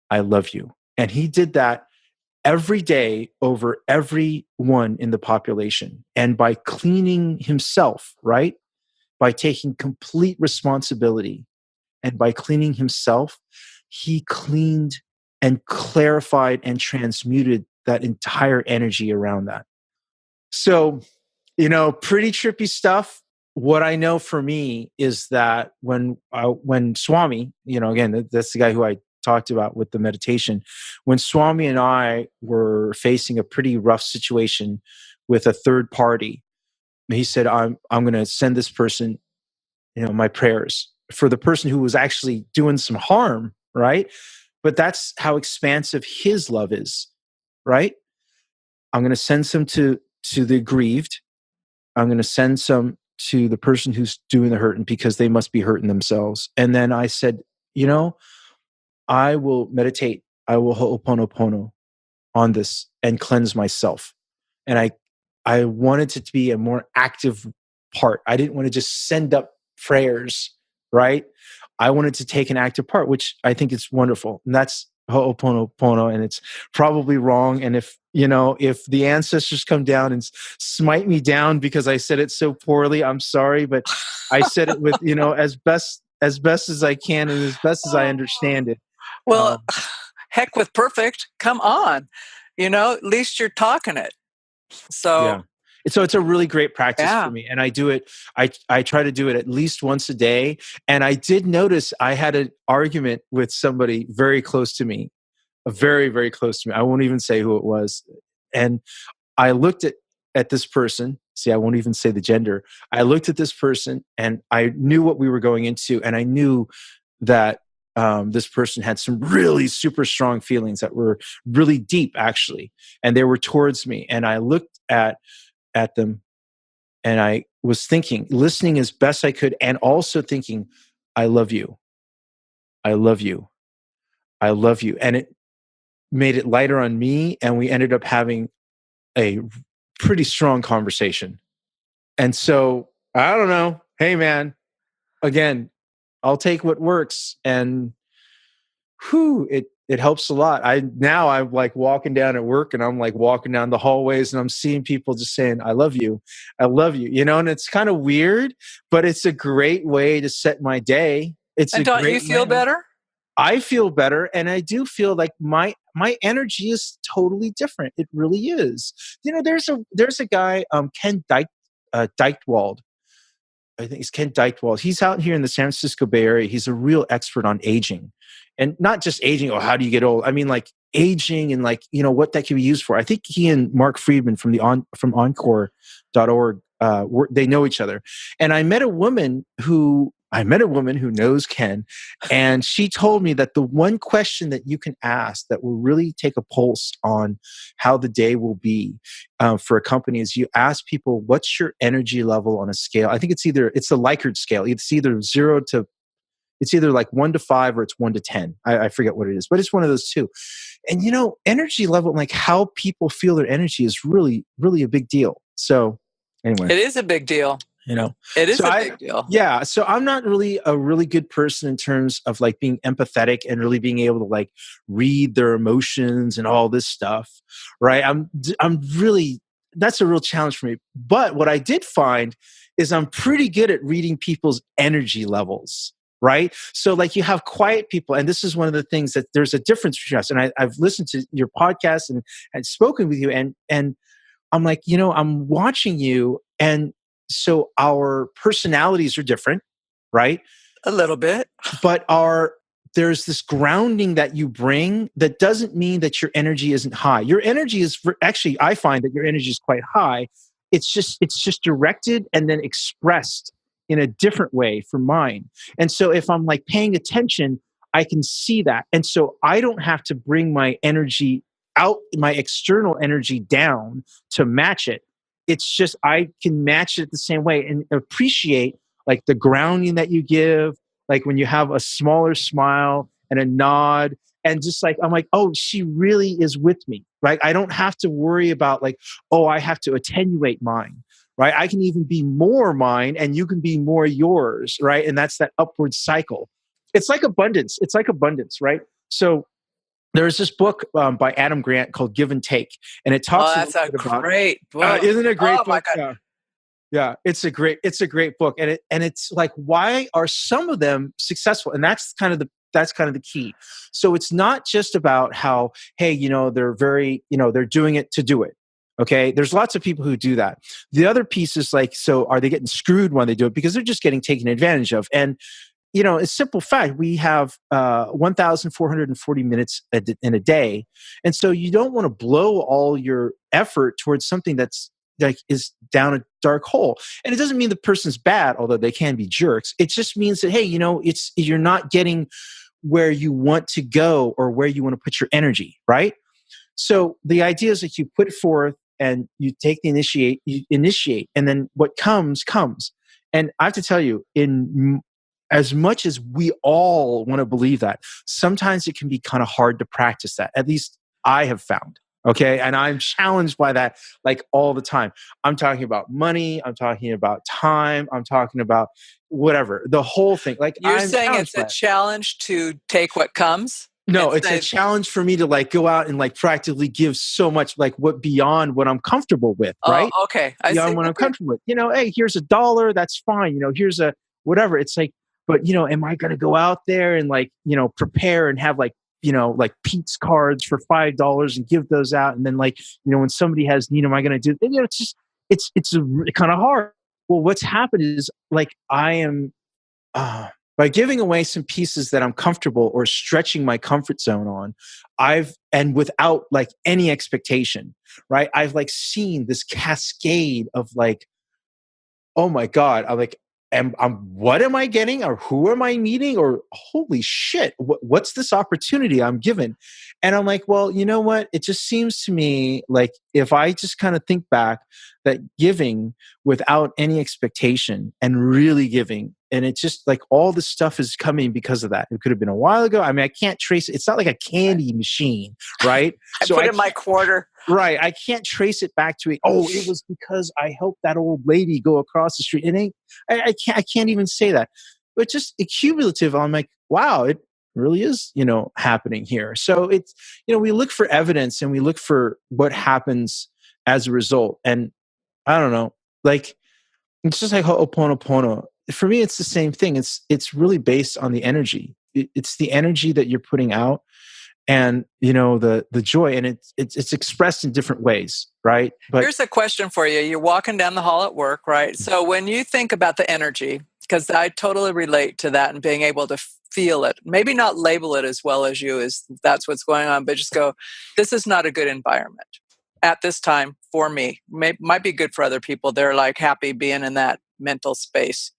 B: I love you. And he did that every day over everyone in the population. And by cleaning himself, right? By taking complete responsibility and by cleaning himself, he cleaned and clarified and transmuted that entire energy around that. So, pretty trippy stuff. What I know for me is that when Swami, again, that's the guy who I talked about with the meditation, when Swami and I were facing a pretty rough situation with a third party, he said, I'm going to send this person, my prayers for the person who was actually doing some harm, right? But that's how expansive his love is, right? I'm going to send some to the grieved. I'm going to send some to the person who's doing the hurting because they must be hurting themselves. And then I said, I will meditate. I will ho'oponopono on this and cleanse myself. And I wanted it to be a more active part. I didn't want to just send up prayers, right? I wanted to take an active part, which I think is wonderful. And that's ho'oponopono, and it's probably wrong. And if the ancestors come down and smite me down because I said it so poorly, I'm sorry, but I said it with as best as I can and as best as I understand it.
A: Well, heck with perfect. Come on. At least you're talking it. So
B: yeah. So it's a really great practice
A: yeah.
B: for me. And I do it, I try to do it at least once a day. And I did notice I had an argument with somebody very close to me, very, very close to me. I won't even say who it was. And I looked at this person. See, I won't even say the gender. I looked at this person and I knew what we were going into. And I knew that this person had some really super strong feelings that were really deep, actually. And they were towards me. And I looked at them and I was thinking, listening as best I could, and also thinking, I love you. I love you. I love you. And it made it lighter on me. And we ended up having a pretty strong conversation. And so I don't know. Hey, man, again, I'll take what works. And it helps a lot. I'm like walking down at work and I'm like walking down the hallways and I'm seeing people just saying, I love you. I love you. And it's kind of weird, but it's a great way to set my day. It's
A: And
B: a
A: don't you
B: great
A: feel
B: way.
A: better?
B: I feel better. And I do feel like my energy is totally different. It really is. There's a guy, Ken Deichtwald. I think it's Ken Deichtwald. He's out here in the San Francisco Bay Area. He's a real expert on aging, and not just aging. Oh, how do you get old? I mean, like aging and like what that can be used for. I think he and Mark Friedman from from Encore.org, they know each other. And I met a woman who knows Ken, and she told me that the one question that you can ask that will really take a pulse on how the day will be for a company is you ask people, what's your energy level on a scale? I think it's the Likert scale. It's either like 1 to 5 or it's 1 to 10. I forget what it is, but it's one of those two. And energy level, like how people feel their energy is really, really a big deal. So anyway.
A: It is a big deal. It is big deal.
B: Yeah. So I'm not really a really good person in terms of like being empathetic and really being able to like read their emotions and all this stuff. Right. I'm really, that's a real challenge for me. But what I did find is I'm pretty good at reading people's energy levels. Right. So like you have quiet people. And this is one of the things that there's a difference between us. And I've listened to your podcast and spoken with you and I'm like, I'm watching you. And so our personalities are different, right?
A: A little bit.
B: But our there's this grounding that you bring that doesn't mean that your energy isn't high. Your energy is actually, I find that your energy is quite high. It's just directed and then expressed in a different way from mine. And so if I'm like paying attention, I can see that. And so I don't have to bring my energy out, my external energy down to match it. It's just I can match it the same way and appreciate like the grounding that you give, like when you have a smaller smile and a nod, and just like I'm like, oh, she really is with me, right? I don't have to worry about like, oh, I have to attenuate mine, right? I can even be more mine and you can be more yours, right? And that's that upward cycle. It's like abundance, right? So there's this book by Adam Grant called Give and Take, and it
A: Oh,
B: talks a little
A: that's a
B: bit about.
A: great book.
B: Isn't it a great
A: Oh my
B: book?
A: God.
B: Yeah. Yeah, it's a great book, and it's like, why are some of them successful? And that's kind of the key. So it's not just about how, hey, they're doing it to do it. Okay, there's lots of people who do that. The other piece is like, so are they getting screwed when they do it because they're just getting taken advantage of? And a simple fact, we have 1,440 minutes in a day. And so you don't want to blow all your effort towards something that's like is down a dark hole. And it doesn't mean the person's bad, although they can be jerks. It just means that, hey, you're not getting where you want to go or where you want to put your energy, right? So the idea is that you put forth and you take you initiate, and then what comes, comes. And I have to tell you, as much as we all want to believe that, sometimes it can be kind of hard to practice that. At least I have found. Okay. And I'm challenged by that like all the time. I'm talking about money. I'm talking about time. I'm talking about whatever, the whole thing. Like
A: You're
B: I'm
A: saying
B: challenged
A: it's a
B: by it.
A: challenge to take what comes
B: No,
A: and
B: it's a
A: say,
B: challenge for me to like go out and like practically give so much like what beyond what I'm comfortable with,
A: oh,
B: right?
A: okay, I see.
B: Beyond what I'm
A: Okay.
B: comfortable with. Hey, here's $1, that's fine. Here's a whatever. It's like, but am I gonna go out there and like, prepare and have like, like Pete's cards for $5 and give those out, and then like, when somebody has need, am I gonna do? It's just it's kind of hard. Well, what's happened is like I am by giving away some pieces that I'm comfortable or stretching my comfort zone on, and without like any expectation, right? I've like seen this cascade of like, oh my God, I'm like, what am I getting or who am I meeting or holy shit, what's this opportunity I'm given? And I'm like, well, you know what? It just seems to me like if I just kind of think back that giving without any expectation and really giving, and it's just like all this stuff is coming because of that. It could have been a while ago. I mean, I can't trace it. It's not like a candy machine, right?
A: I
B: So
A: put
B: I
A: in my
B: can't.
A: quarter.
B: Right. I can't trace it back to it. Oh, it was because I helped that old lady go across the street. It ain't, I can't even say that. But just accumulative, I'm like, wow, it really is, happening here. So it's, we look for evidence and we look for what happens as a result. And I don't know, like, it's just like Ho'oponopono. For me, it's the same thing. It's really based on the energy. It's the energy that you're putting out, and the joy, and it's expressed in different ways, right? But
A: Here's a question for you. You're walking down the hall at work, right? So when you think about the energy, because I totally relate to that and being able to feel it, maybe not label it as well as you, as that's what's going on, but just go, this is not a good environment at this time for me. Might be good for other people. They're like happy being in that mental space.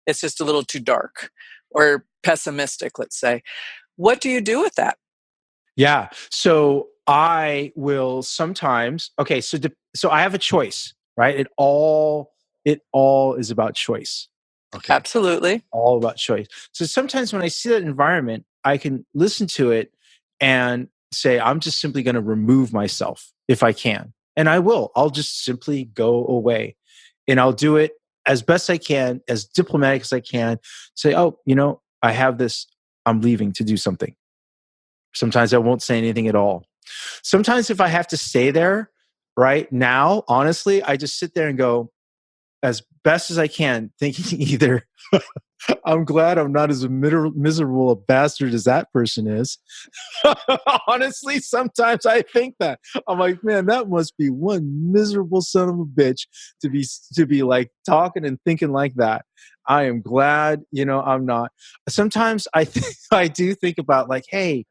A: It's just a little too dark or pessimistic, let's say. What do you do with that?
B: yeah, so I will sometimes. Okay, so I have a choice, right? It all is about choice. Okay,
A: Absolutely.
B: all about choice. So sometimes when I see that environment, I can listen to it and say, I'm just simply going to remove myself if I can. And I will. I'll just simply go away. And I'll do it as best I can, as diplomatic as I can. Say, oh, I have this, I'm leaving to do something. Sometimes I won't say anything at all. Sometimes if I have to stay there right now, honestly, I just sit there and go as best as I can, thinking either I'm glad I'm not as miserable a bastard as that person is. Honestly, sometimes I think that. I'm like, man, that must be one miserable son of a bitch to be like talking and thinking like that. I am glad, I'm not. Sometimes I do think about like, hey,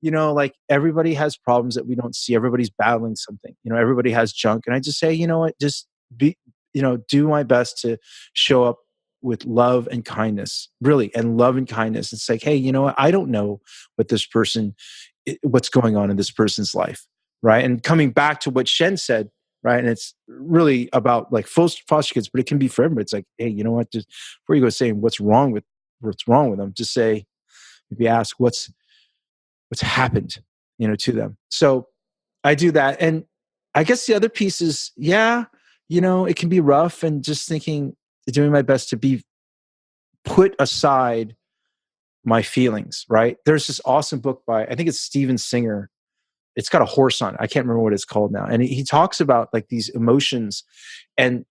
B: like everybody has problems that we don't see. Everybody's battling something. Everybody has junk. And I just say, you know what, just be, do my best to show up with love and kindness, really, and love and kindness. It's like, hey, you know what? I don't know what's going on in this person's life, right? And coming back to what Shen said, right? And it's really about like foster kids, but it can be for everybody. It's like, hey, you know what? Just before you go saying what's wrong with them, just say, maybe ask what's happened, to them. So I do that. And I guess the other piece is, yeah, it can be rough, and just doing my best to be put aside my feelings, right? There's this awesome book by, I think it's Steven Singer. It's got a horse on it. I can't remember what it's called now. And he talks about like these emotions, and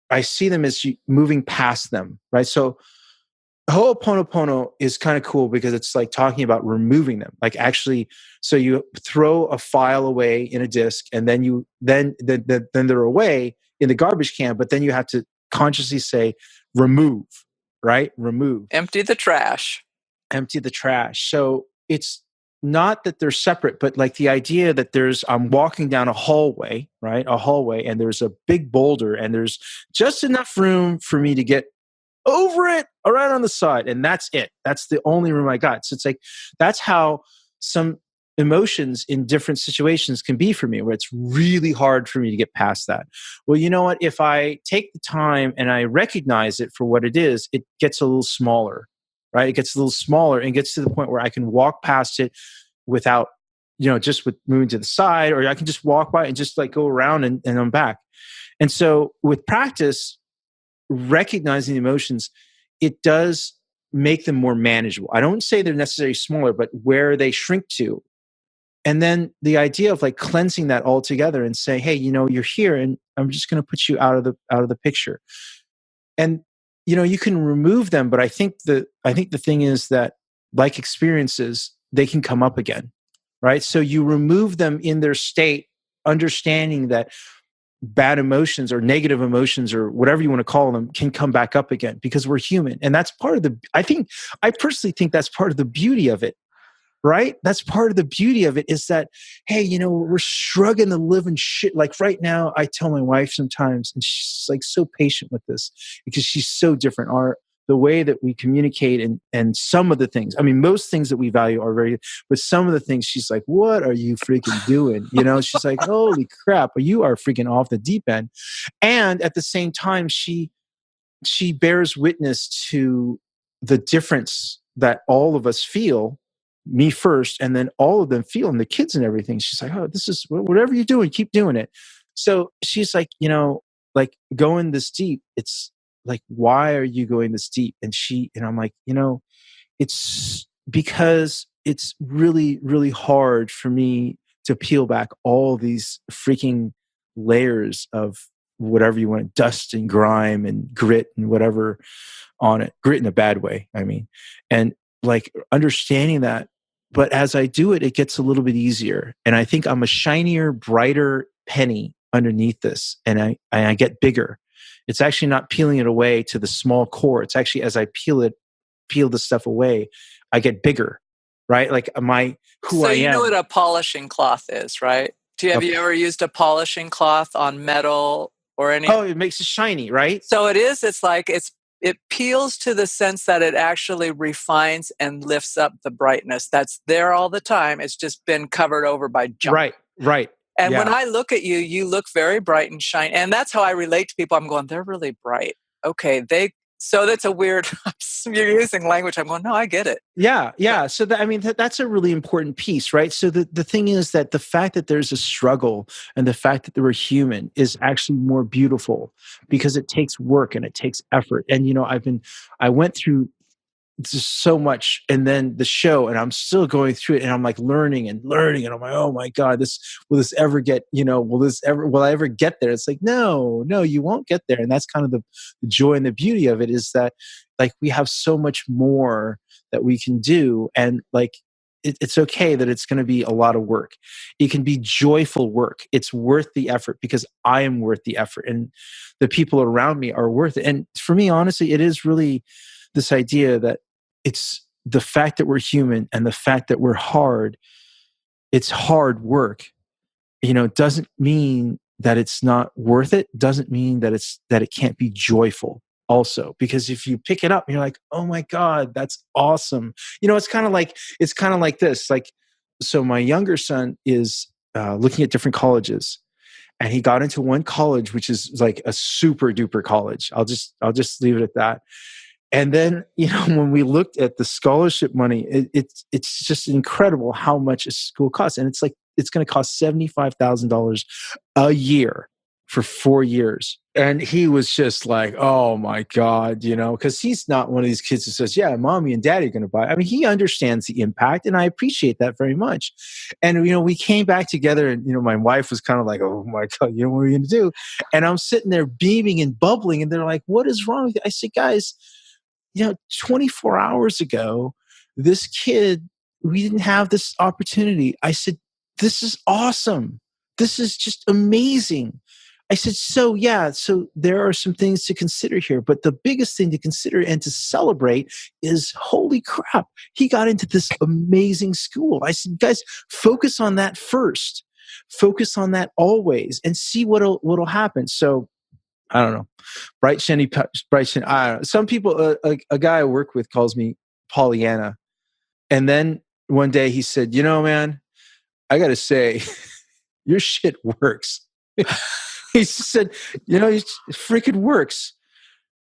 B: I see them as moving past them, right? So Ho'oponopono is kind of cool because it's like talking about removing them. Like actually, so you throw a file away in a disk, and then they're away in the garbage can, but then you have to consciously say remove, right? Remove.
A: Empty the trash.
B: Empty the trash. So it's not that they're separate, but like the idea that I'm walking down a hallway, right? A hallway, and there's a big boulder, and there's just enough room for me to get over it or right on the side. And that's it. That's the only room I got. So it's like, that's how some emotions in different situations can be for me, where it's really hard for me to get past that. Well, you know what? If I take the time and I recognize it for what it is, it gets a little smaller, right? It gets a little smaller and gets to the point where I can walk past it without, just with moving to the side, or I can just walk by and just like go around and I'm back. And so with practice, recognizing the emotions, it does make them more manageable. I don't say they're necessarily smaller, but where they shrink to. And then the idea of like cleansing that all together and say, hey, you're here, and I'm just going to put you out of the picture. And you can remove them, but I think the thing is that, like experiences, they can come up again, right? So you remove them in their state, understanding that bad emotions or negative emotions or whatever you want to call them can come back up again, because we're human. And that's part of I personally think that's part of the beauty of it, right? That's part of the beauty of it, is that, hey, we're struggling to live in shit. Like right now, I tell my wife sometimes, and she's like so patient with this because she's so different. The way that we communicate and some of the things, I mean, most things that we value are very, but some of the things she's like, what are you freaking doing? She's like, holy crap, you are freaking off the deep end. And at the same time, she bears witness to the difference that all of us feel, me first, and then all of them feel, and the kids and everything. She's like, oh, this is whatever you're doing, keep doing it. So she's like, like going this deep, it's like, why are you going this deep? And I'm like, it's because it's really, really hard for me to peel back all these freaking layers of whatever you want, dust and grime and grit and whatever on it. Grit in a bad way, I mean. And like understanding that. But as I do it, it gets a little bit easier. And I think I'm a shinier, brighter penny underneath this. And I get bigger. It's actually not peeling it away to the small core. It's actually, as I peel the stuff away, I get bigger, right? Like who I am.
A: So you know what a polishing cloth is, right? Have you ever used a polishing cloth on metal or anything?
B: Oh, it makes it shiny, right?
A: So it is. It's like it peels to the sense that it actually refines and lifts up the brightness that's there all the time. It's just been covered over by junk.
B: Right.
A: And when I look at you, you look very bright and shiny. And that's how I relate to people. I'm going, they're really bright. Okay. So that's a weird, you're using language. I'm going, no, I get it.
B: Yeah. So that's a really important piece, right? So the thing is that the fact that there's a struggle and the fact that we're human is actually more beautiful, because it takes work and it takes effort. And, I went through just so much, and then the show, and I'm still going through it, and I'm like learning, and I'm like, oh my God, will this ever get, will I ever get there? It's like, no, you won't get there. And that's kind of the joy and the beauty of it, is that like we have so much more that we can do. And like, it's okay that it's going to be a lot of work. It can be joyful work. It's worth the effort because I am worth the effort, and the people around me are worth it. And for me, honestly, it is really this idea that it's the fact that we're human and the fact that we're hard. It's hard work, doesn't mean that it's not worth it. Doesn't mean that it can't be joyful also, because if you pick it up, you're like, oh my God, that's awesome. It's kind of like this. Like, so my younger son is looking at different colleges, and he got into one college, which is like a super duper college. I'll just leave it at that. And then, when we looked at the scholarship money, it's just incredible how much a school costs. And it's like, it's going to cost $75,000 a year for 4 years. And he was just like, oh my God, because he's not one of these kids who says, yeah, mommy and daddy are going to buy. I mean, he understands the impact, and I appreciate that very much. And, we came back together, and, my wife was kind of like, oh my God, what are you going to do? And I'm sitting there beaming and bubbling, and they're like, what is wrong with you? I said, guys, 24 hours ago, this kid, we didn't have this opportunity. I said, this is awesome. This is just amazing. I said, so there are some things to consider here, but the biggest thing to consider and to celebrate is, holy crap, he got into this amazing school. I said, guys, focus on that first. Focus on that always and see what'll happen. So I don't know. Bright shiny. I don't know. Some people, a guy I work with calls me Pollyanna. And then one day he said, man, I got to say, your shit works. He said, it freaking works.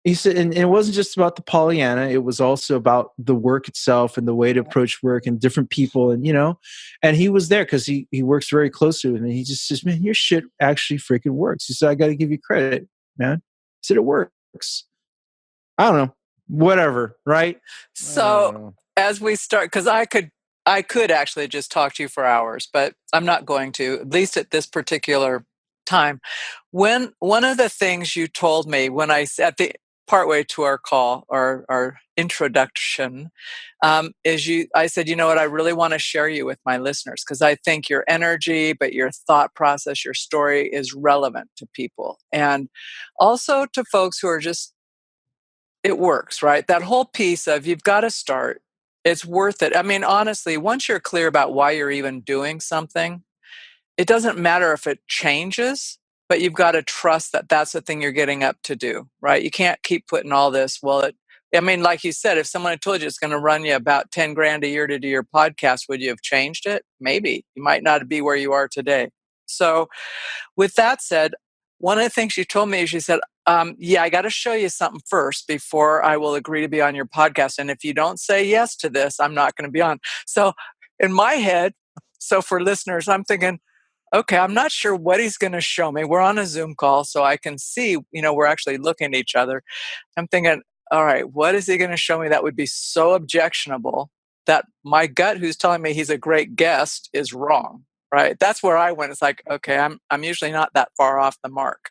B: He said, and it wasn't just about the Pollyanna. It was also about the work itself and the way to approach work and different people. And he was there because he works very closely with me. He just says, man, your shit actually freaking works. He said, I got to give you credit, man. He said, it works. I don't know. Whatever, right?
A: So as we start, because I could actually just talk to you for hours, but I'm not going to, at least at this particular time. When one of the things you told me when at the partway to our call, our introduction, I said, you know what, I really want to share you with my listeners because I think your energy, but your thought process, your story is relevant to people, and also to folks who are just, it works, right? That whole piece of you've got to start. It's worth it. I mean, honestly, once you're clear about why you're even doing something, it doesn't matter if it changes, but you've got to trust that that's the thing you're getting up to do, right? You can't keep putting all this. I mean, like you said, if someone had told you it's going to run you about 10 grand a year to do your podcast, would you have changed it? Maybe. You might not be where you are today. So with that said, one of the things she told me is she said, yeah, I got to show you something first before I will agree to be on your podcast. And if you don't say yes to this, I'm not going to be on. So in my head, so for listeners, I'm thinking, okay, I'm not sure what he's going to show me. We're on a Zoom call, so I can see, we're actually looking at each other. I'm thinking, all right, what is he going to show me that would be so objectionable that my gut, who's telling me he's a great guest, is wrong, right? That's where I went. It's like, okay, I'm usually not that far off the mark.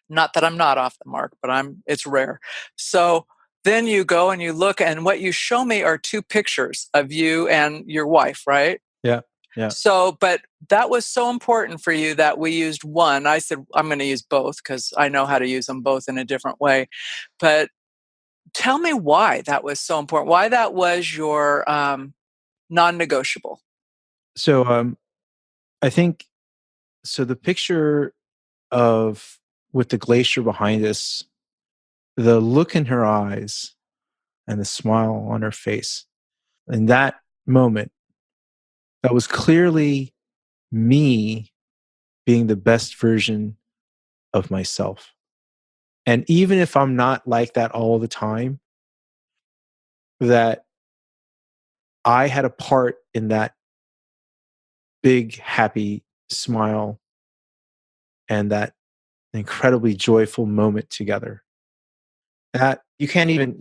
A: Not that I'm not off the mark, but it's rare. So then you go and you look, and what you show me are two pictures of you and your wife, right?
B: Yeah. Yeah.
A: So, but that was so important for you that we used one. I said, I'm going to use both because I know how to use them both in a different way. But tell me why that was so important, why that was your non-negotiable.
B: So I think so. The picture of with the glacier behind us, the look in her eyes and the smile on her face, in that moment, that was clearly me being the best version of myself. And even if I'm not like that all the time, that I had a part in that big, happy smile and that incredibly joyful moment together. That you can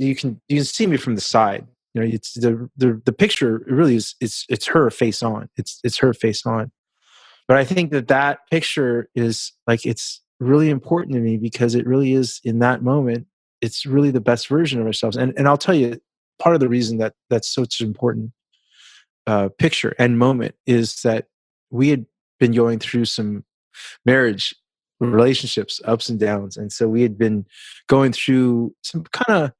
B: see me from the side. It's the picture really is it's her face on. It's her face on. But I think that picture is like, it's really important to me because it really is in that moment, it's really the best version of ourselves. And I'll tell you, part of the reason that that's so important picture and moment is that we had been going through some marriage relationships, ups and downs. And so we had been going through some kind of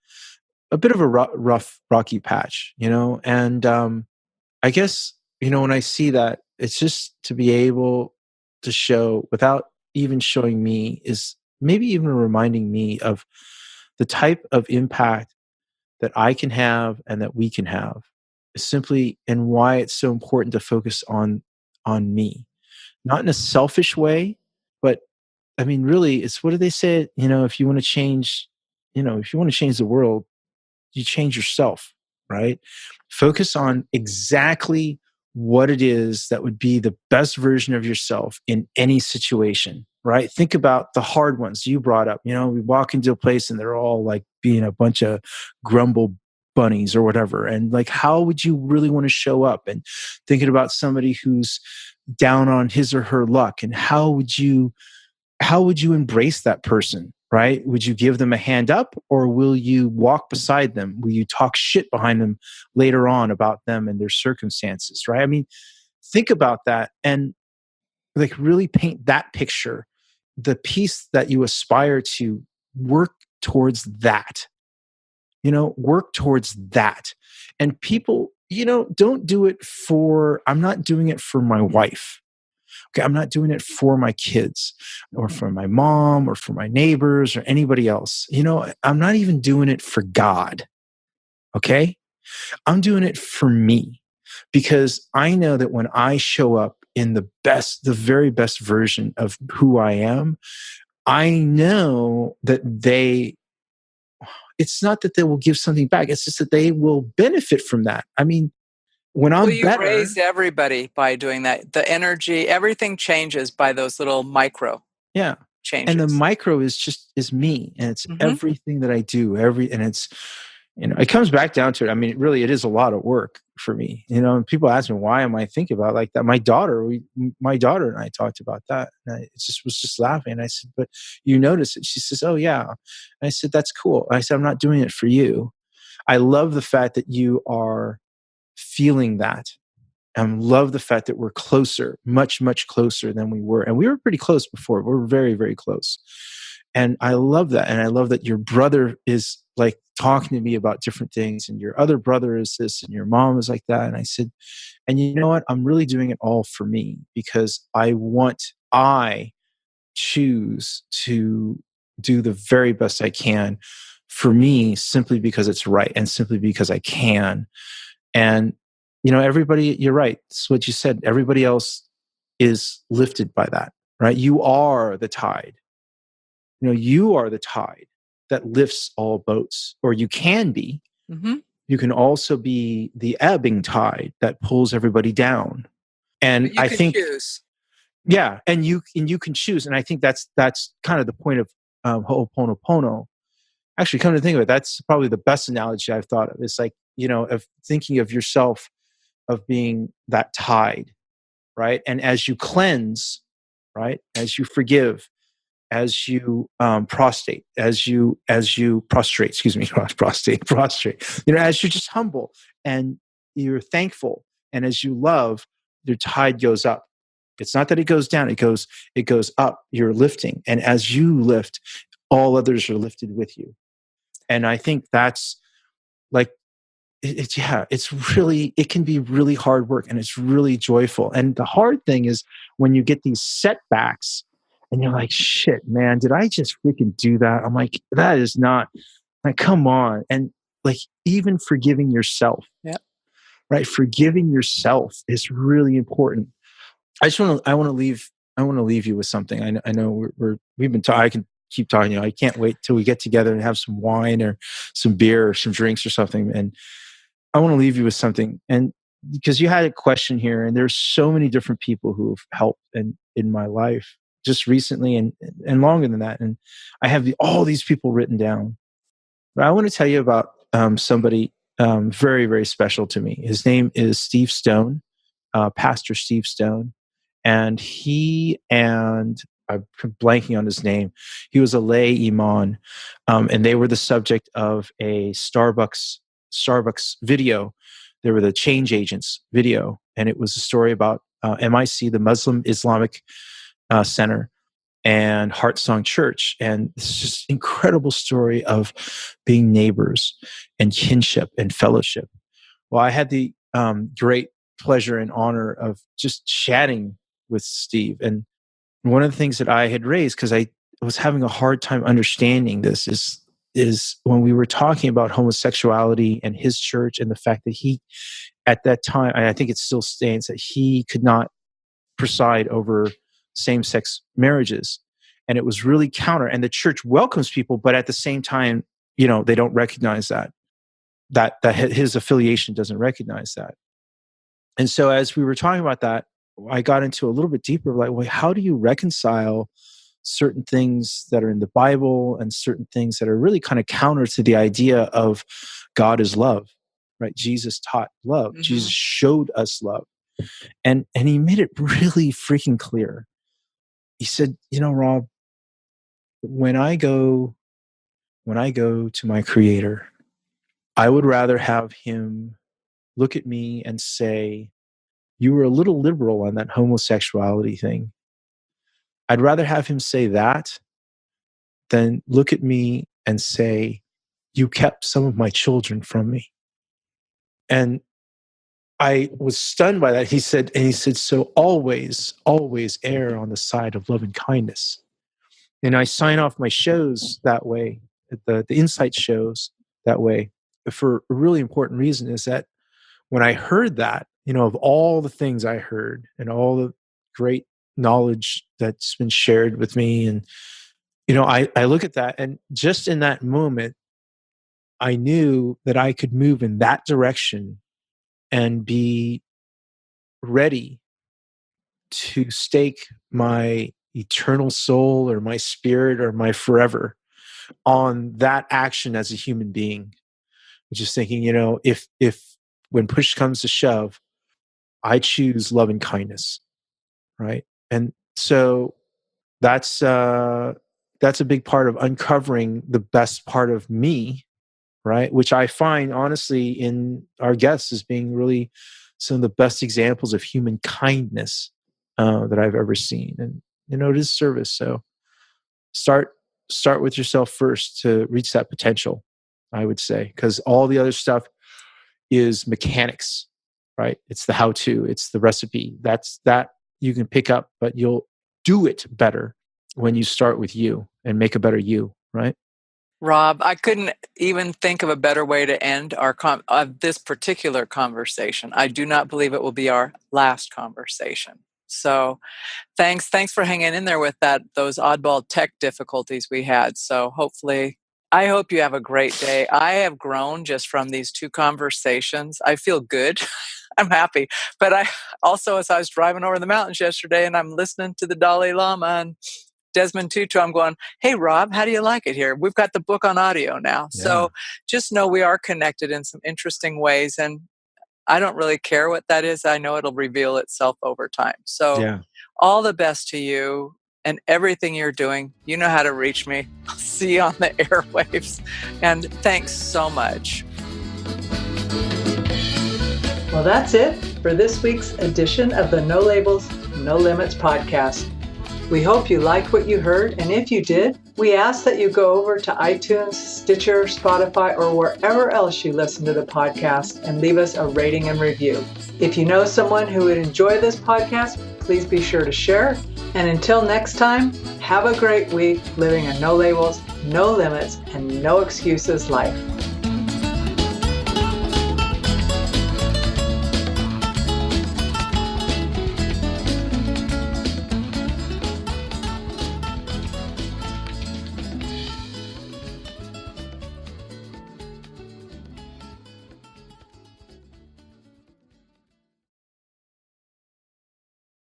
B: a bit of a rough, rocky patch, and I guess, when I see that, it's just to be able to show without even showing me is maybe even reminding me of the type of impact that I can have and that we can have simply, and why it's so important to focus on me, not in a selfish way, but I mean, really, it's what do they say? If you want to change, if you want to change the world, you change yourself, right? Focus on exactly what it is that would be the best version of yourself in any situation, right? Think about the hard ones you brought up. We walk into a place and they're all like being a bunch of grumble bunnies or whatever. And like, how would you really want to show up? And thinking about somebody who's down on his or her luck, and how would you embrace that person, right? Would you give them a hand up, or will you walk beside them? Will you talk shit behind them later on about them and their circumstances, right? I mean, think about that and like really paint that picture, the piece that you aspire to work towards that, work towards that. And people, don't do it I'm not doing it for my wife. Okay, I'm not doing it for my kids or for my mom or for my neighbors or anybody else. I'm not even doing it for God. Okay, I'm doing it for me, because I know that when I show up in the very best version of who I am, I know that it's not that they will give something back. It's just that they will benefit from that. I mean, when
A: Well,
B: I'm
A: you
B: better,
A: raise everybody by doing that. The energy, everything changes by those little micro
B: yeah. And the
A: changes.
B: micro is me, and it's
A: Hmm.
B: everything that I do, and it's, it comes back down to it. I mean, it is a lot of work for me, and people ask me, why am I thinking about it like that? My daughter and I talked about that. And I was just laughing. And I said, but you notice it? She says, oh yeah. And I said, that's cool. I said, I'm not doing it for you. I love the fact that you are feeling that. And love the fact that we're closer, much, much closer than we were. And we were pretty close before. We were very, very close. And I love that. And I love that your brother is like talking to me about different things, and your other brother is this, and your mom is like that. And I said, and you know what? I'm really doing it all for me, because I choose to do the very best I can for me, simply because it's right and simply because I can. And, everybody, you're right. It's what you said. Everybody else is lifted by that, right? You are the tide. You are the tide that lifts all boats, or you can be.
A: Hmm.
B: You can also be the ebbing tide that pulls everybody down. And
A: But you
B: I
A: can
B: think,
A: choose.
B: yeah, and you can choose. And I think that's kind of the point of Ho'oponopono. Actually, come to think of it, that's probably the best analogy I've thought of. It's like, of thinking of yourself, of being that tide, right? And as you cleanse, right, as you forgive, as you prostrate, excuse me, prostrate, as you're just humble and you're thankful, and as you love, your tide goes up. It's not that it goes down; it goes up. You're lifting, and as you lift, all others are lifted with you. And I think that's like it can be really hard work, and it's really joyful. And the hard thing is when you get these setbacks and you're like, shit, man, did I just freaking do that? I'm like, that is not, like, come on. And like, even forgiving yourself,
A: Yeah.
B: right? Forgiving yourself is really important. I want to leave you with something. I know we've been talking. I can keep talking. I can't wait till we get together and have some wine or some beer or some drinks or something. And I want to leave you with something. And because you had a question here, and there's so many different people who have helped in my life just recently and longer than that. And I have all these people written down. But I want to tell you about somebody very, very special to me. His name is Steve Stone, Pastor Steve Stone. And I'm blanking on his name. He was a lay imam, and they were the subject of a Starbucks video There were the Change Agents video, and it was a story about MIC, the Muslim Islamic Center, and Heart Song Church. And it's just incredible story of being neighbors and kinship and fellowship. Well, I had the great pleasure and honor of just chatting with Steve. And one of the things that I had raised, because I was having a hard time understanding this, is when we were talking about homosexuality and his church, and the fact that he, at that time, I think it still stands, that he could not preside over same-sex marriages. And it was really counter. And the church welcomes people, but at the same time, they don't recognize that his affiliation doesn't recognize that. And so as we were talking about that, I got into a little bit deeper, like, well, how do you reconcile certain things that are in the Bible and certain things that are really kind of counter to the idea of God is love, right? Jesus taught love. Mm-hmm. Jesus showed us love. And he made it really freaking clear. He said, Rob, when I go to my Creator, I would rather have him look at me and say, you were a little liberal on that homosexuality thing. I'd rather have him say that than look at me and say, you kept some of my children from me. And I was stunned by that. He said, so always, always err on the side of love and kindness. And I sign off my shows that way, the Insight shows that way, for a really important reason, is that when I heard that, of all the things I heard and all the great knowledge that's been shared with me, and, I look at that, and just in that moment, I knew that I could move in that direction and be ready to stake my eternal soul or my spirit or my forever on that action as a human being. Just thinking, if when push comes to shove, I choose love and kindness, right? And so that's a big part of uncovering the best part of me, right? Which I find, honestly, in our guests as being really some of the best examples of human kindness that I've ever seen. And, it is service. So start with yourself first to reach that potential, I would say, because all the other stuff is mechanics, right? It's the how-to, it's the recipe. That you can pick up, but you'll do it better when you start with you and make a better you, right?
A: Rob, I couldn't even think of a better way to end this particular conversation. I do not believe it will be our last conversation. So thanks for hanging in there with those oddball tech difficulties we had. So I hope you have a great day. I have grown just from these two conversations. I feel good. I'm happy. But I also, as I was driving over the mountains yesterday and I'm listening to the Dalai Lama and Desmond Tutu, I'm going, hey, Rob, how do you like it here? We've got the book on audio now. Yeah. So just know we are connected in some interesting ways. And I don't really care what that is. I know it'll reveal itself over time. So all the best to you and everything you're doing. You know how to reach me. I'll see you on the airwaves. And thanks so much. Well, that's it for this week's edition of the No Labels, No Limits podcast. We hope you liked what you heard, and if you did, we ask that you go over to iTunes, Stitcher, Spotify, or wherever else you listen to the podcast and leave us a rating and review. If you know someone who would enjoy this podcast, please be sure to share. And until next time, have a great week living a no labels, no limits, and no excuses life.